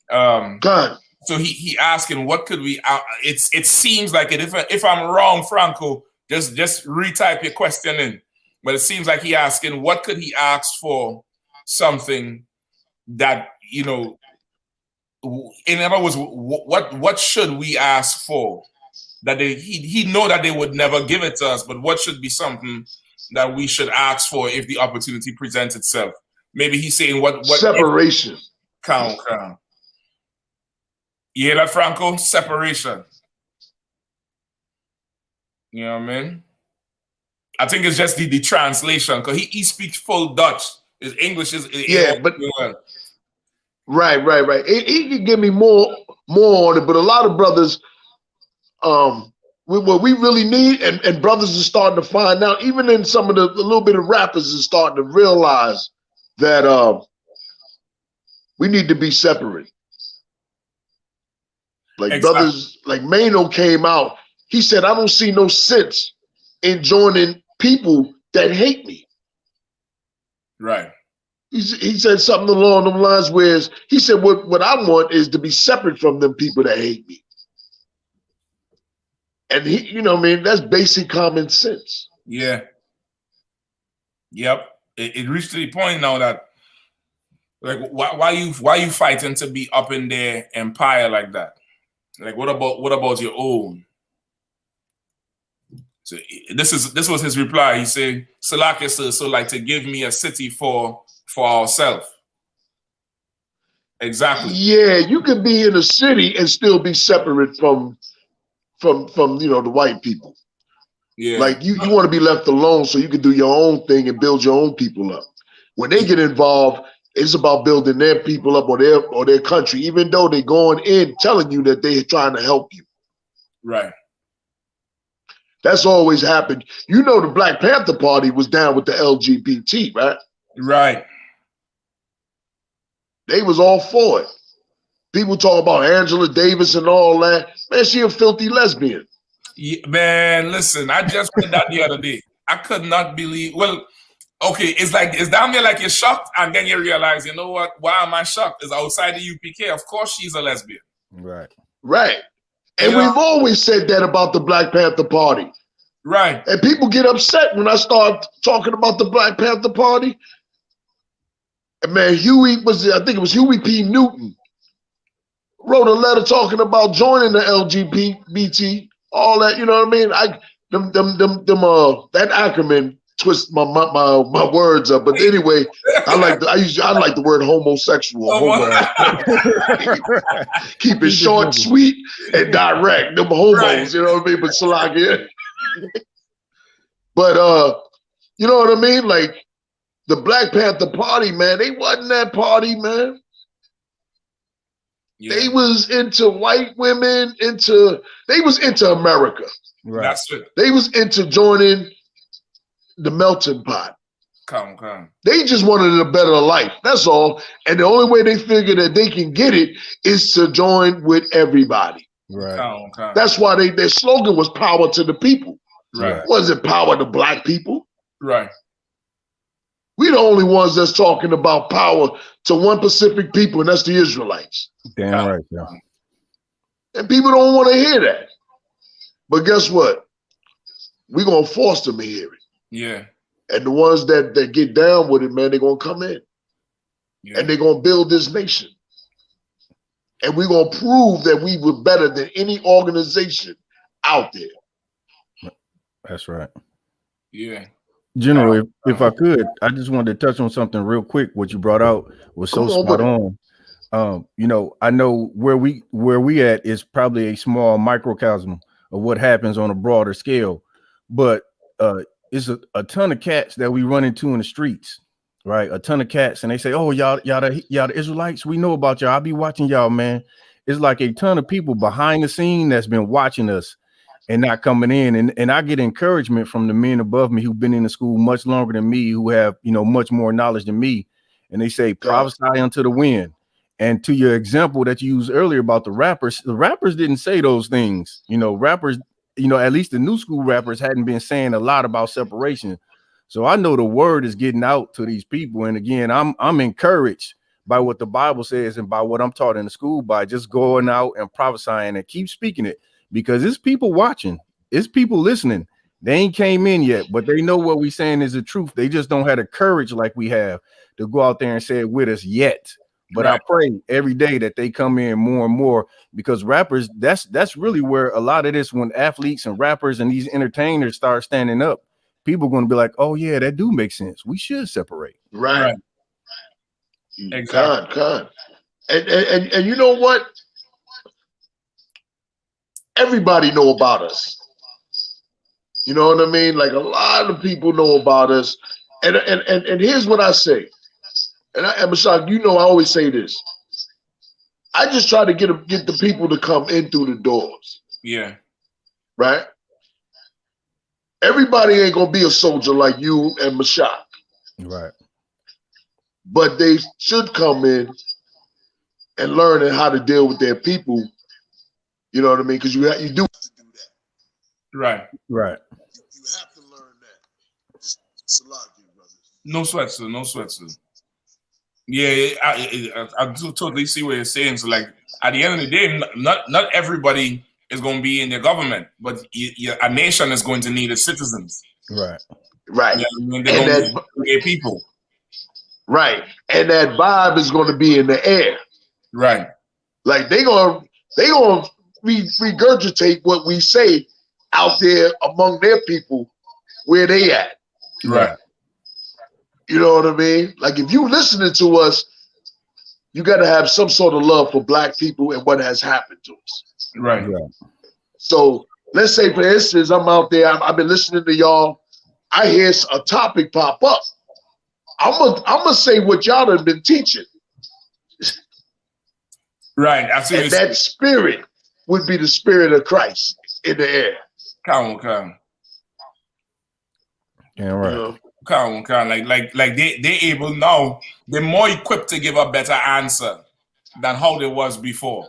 God. So he asking, what could we? It seems like it. If I'm wrong, Franco, just retype your question in. But it seems like he asking, what could he ask for? Something that in other words, what should we ask for? That he know that they would never give it to us, but what should be something that we should ask for if the opportunity presents itself? Maybe he's saying what separation. Count. You hear that, Franco? Separation. You know what I mean? I think it's just the translation because he speaks full Dutch. His English is but right. He can give me more on it, but a lot of brothers. What we really need, and brothers are starting to find out, even in some of the little bit of rappers are starting to realize that we need to be separate. Like exactly. Brothers, like Mano came out, he said, I don't see no sense in joining people that hate me. Right. He said something along those lines where he said, what I want is to be separate from them people that hate me. And he, that's basic common sense. Yeah. Yep. It reached to the point now that, like, why you fighting to be up in their empire like that? Like, what about your own? So this was his reply. He said, Salaka, so like to give me a city for ourselves. Exactly. Yeah, you could be in a city and still be separate from the white people. Yeah. Like you want to be left alone so you can do your own thing and build your own people up. When they get involved, it's about building their people up or their country, even though they're going in telling you that they're trying to help you. Right. That's always happened. The Black Panther Party was down with the LGBT, right? Right. They was all for it. People talk about Angela Davis and all that. Man, she a filthy lesbian. Yeah, man, listen, I just read that the other day. I could not believe. Well, okay, it's down there like you're shocked, and then you realize, you know what? Why am I shocked? It's outside the UPK. Of course, she's a lesbian. Right. And we've always said that about the Black Panther Party. Right. And people get upset when I start talking about the Black Panther Party. And man, I think it was Huey P. Newton, wrote a letter talking about joining the LGBT, all that, you know what I mean? That acronym twists my words up. But anyway, I like the word homosexual. Keep it short, sweet, and direct. Them homos, right. You know what I mean? But Salaki. But you know what I mean? Like the Black Panther Party, man, they wasn't that party, man. Yeah. They was into white women, they was into America. Right. That's it. They was into joining the melting pot. Come. They just wanted a better life. That's all. And the only way they figure that they can get it is to join with everybody. Right. Come. That's why their slogan was power to the people. Right. It wasn't power to black people. Right. We the only ones that's talking about power to one Pacific people, and that's the Israelites. Damn right, yeah. And people don't want to hear that. But guess what? We're going to force them to hear it. Yeah. And the ones that get down with it, man, they're going to come in. Yeah. And they're going to build this nation. And we're gonna prove that we were better than any organization out there. That's right. Yeah. General, if I could, I just wanted to touch on something real quick. What you brought out was so spot on. You know, I know where we at is probably a small microcosm of what happens on a broader scale, but it's a ton of cats that we run into in the streets, right? A ton of cats, and they say, "Oh, y'all the Israelites. We know about y'all. I'll be watching y'all, man." It's like a ton of people behind the scene that's been watching us and not coming in. And I get encouragement from the men above me who've been in the school much longer than me, who have, you know, much more knowledge than me. And they say, prophesy unto the wind. And to your example that you used earlier about the rappers didn't say those things. You know, rappers, you know, at least the new school rappers hadn't been saying a lot about separation. So I know the word is getting out to these people. And again, I'm encouraged by what the Bible says and by what I'm taught in the school by just going out and prophesying and keep speaking it. Because it's people watching, it's people listening. They ain't came in yet, but they know what we saying is the truth. They just don't have the courage like we have to go out there and say it with us yet. But I pray every day that they come in more and more, because rappers, that's really where a lot of this, when athletes and rappers and these entertainers start standing up, people are going to be like, oh yeah, that do make sense. We should separate. Right. Exactly. God. And you know what? Everybody know about us. You know what I mean? Like, a lot of people know about us. And here's what I say. And Mashak, you know, I always say this. I just try to get the people to come in through the doors. Yeah. Right? Everybody ain't gonna be a soldier like you and Mashak. Right. But they should come in and learn how to deal with their people. You know what I mean? Because you do have to do that. Right. Right. You have to learn that. It's a lot, brothers. No sweat, sir. No sweat, sir. Yeah, I do totally see what you're saying. So, like, at the end of the day, not everybody is going to be in the government, but a nation is going to need its citizens. Right. Yeah, I mean, they're going to be their people. Right. And that vibe is going to be in the air. Right. Like, they gonna regurgitate what we say out there among their people where they at. Right. You know what I mean? Like, if you listening to us, you got to have some sort of love for black people and what has happened to us. Right. So let's say, for instance, I'm out there, I've been listening to y'all. I hear a topic pop up. I'm gonna say what y'all have been teaching. Right. And that spirit would be the spirit of Christ in the air. Come. Yeah, right. You know? Come. Like they able now, they're more equipped to give a better answer than how they was before.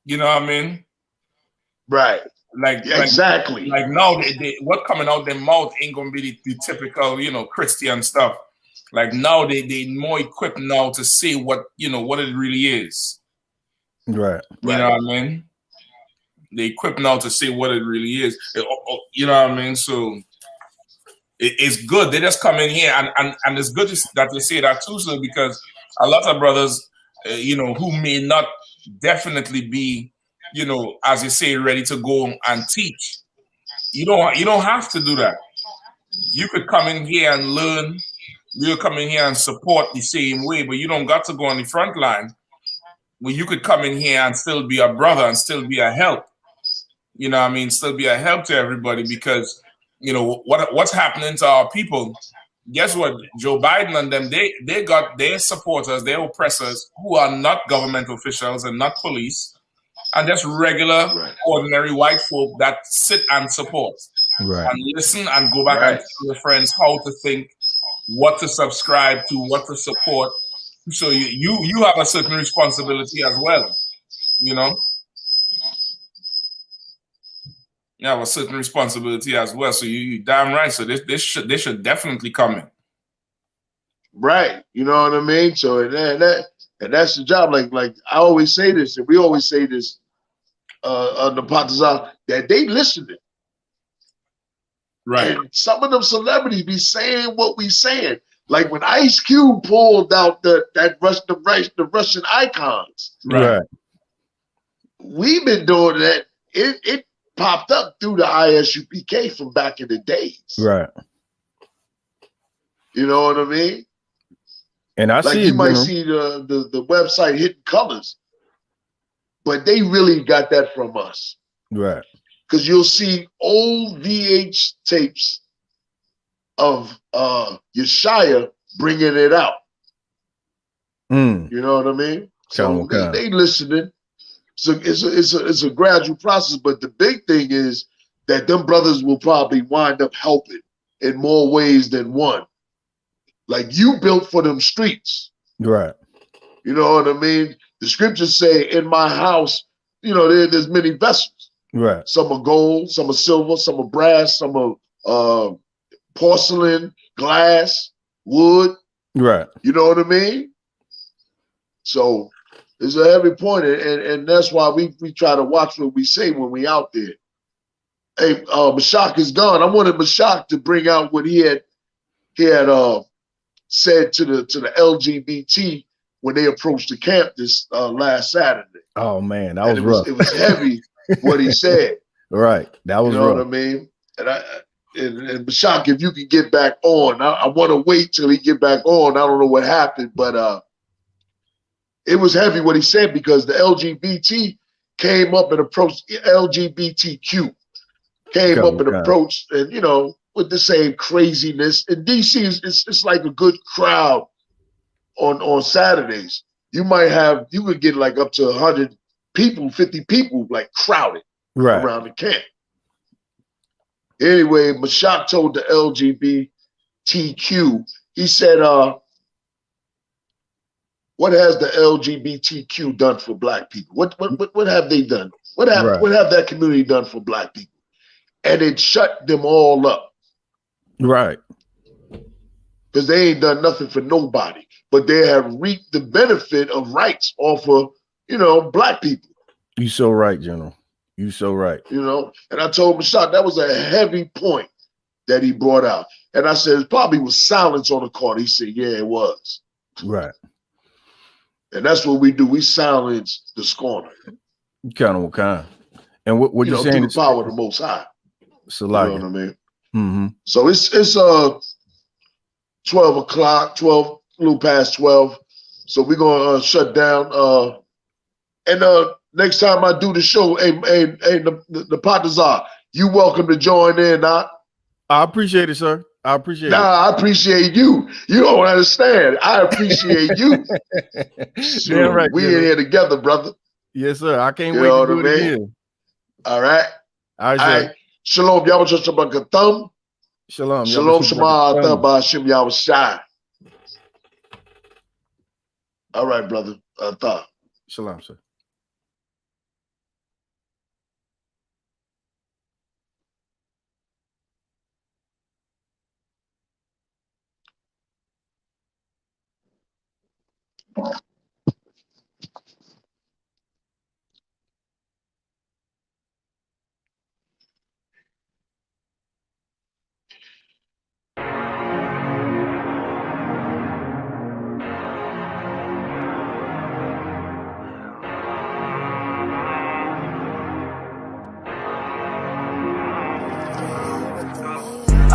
You know what I mean? Right. Like, exactly. Like now, they what coming out their mouth ain't gonna be the typical, you know, Christian stuff. Like now, they more equipped now to say what, you know, what it really is. Right. You know what I mean? They equipped now to say what it really is. You know what I mean? So it's good. They just come in here and it's good that they say that too, so because a lot of brothers, you know, who may not definitely be, you know, as you say, ready to go and teach. You don't have to do that. You could come in here and learn. You'll come in here and support the same way, but you don't got to go on the front line. Well, you could come in here and still be a brother and still be a help. You know what I mean? Still be a help to everybody, because, you know, what's happening to our people. Guess what? Joe Biden and them, they got their supporters, their oppressors, who are not government officials and not police, and just regular, ordinary white folk that sit and support. Right. And listen and go back and tell your friends how to think, what to subscribe to, what to support. So you have a certain responsibility as well, you know? You have a certain responsibility as well. So you damn right. So this should definitely come in. Right. You know what I mean? So and that's the job. Like I always say this, and we always say this on the podcast, that they listening. Right. And some of them celebrities be saying what we saying. Like when Ice Cube pulled out the Russian icons. Right. We've been doing that. It popped up through the I.S.U.P.K. from back in the days. Right. You know what I mean? And I like see you might see the website Hidden Colors, but they really got that from us. Right. Because you'll see old VH tapes of Yeshaya bringing it out. You know what I mean? So they listening. So it's a gradual process, but the big thing is that them brothers will probably wind up helping in more ways than one. Like you built for them streets. Right. You know what I mean? The scriptures say, in my house, you know, there's many vessels. Right. Some are gold, some are silver, some are brass, some are porcelain, glass, wood. Right. You know what I mean? So it's a heavy point, and that's why we try to watch what we say when we out there. Hey, Mashak is gone. I wanted Mashak to bring out what he had said to the LGBT when they approached the camp this last Saturday. Oh man, that was rough. It was heavy what he said. Right, that was you know rough. what I mean. And Mashak, if you can get back on, I want to wait till he get back on. I don't know what happened, but it was heavy what he said because the LGBT came up and approached LGBTQ came up and approached, and you know, with the same craziness. In DC, it's like a good crowd on Saturdays. You could get like up to 100 people, 50 people, like crowded around the camp. Anyway, Mashak told the LGBTQ, he said, what has the LGBTQ done for black people? What have they done? What have that community done for black people? And it shut them all up. Right. Because they ain't done nothing for nobody, but they have reaped the benefit of rights off of, you know, black people. You so right, General. You so right. You know, and I told Mashak that was a heavy point that he brought out. And I said, it probably was silence on the call. He said, yeah, it was. Right. And that's what we do. We silence the scorner. Kind. And what you saying? Through the power of the Most High. So like, you know what I mean? Mm-hmm. So it's 12 o'clock, 12, a little past 12. So we're gonna shut down. And next time I do the show, hey, the partners are, you welcome to join in. I appreciate it, sir. I appreciate it. I appreciate you. You don't understand. I appreciate you. Damn right, we in here together, brother. Yes, sir. I can't wait to do it again. All right. All right. Shalom. Yahweh Shabbat Thumb. Shalom. Shalom Shema Bashim Yahweh Shai. All right, brother. Shalom, sir.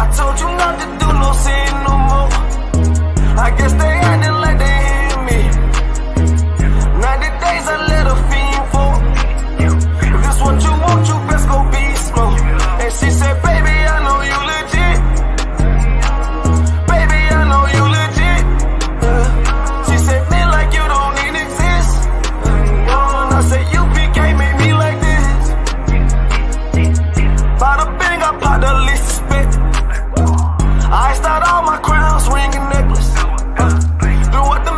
I told you not to do no sin no more. I guess they acting like they hear me. 90 days I let her fiend for. If this what you want, you best go be slow. And she said, baby, I know you legit. Baby, I know you legit. She said, me like you don't need exist. And I said, UPK made me like this. Bada bing, I popped the list of spit. I start all my crowns, ring and necklace. Do what the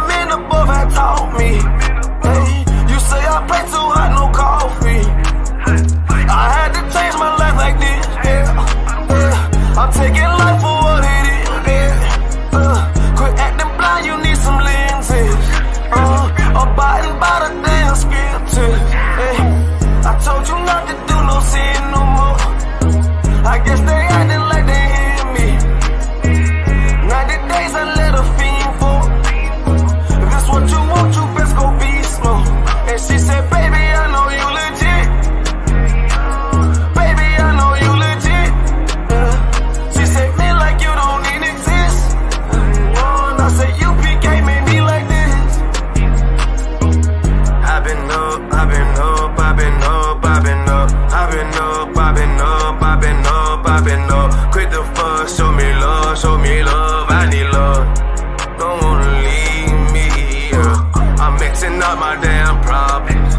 been up, I've been up, I've been up. I've been up, I've been up, I've been up, I've been up. Quit the fuss, show me love, I need love. Don't wanna leave me, I'm mixing up my damn problems.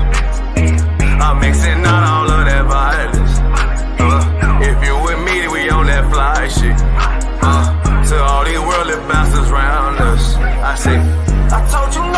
I'm mixing out all of that violence. If you with me, we on that fly shit. To all these worldly bastards around us, I say, I told you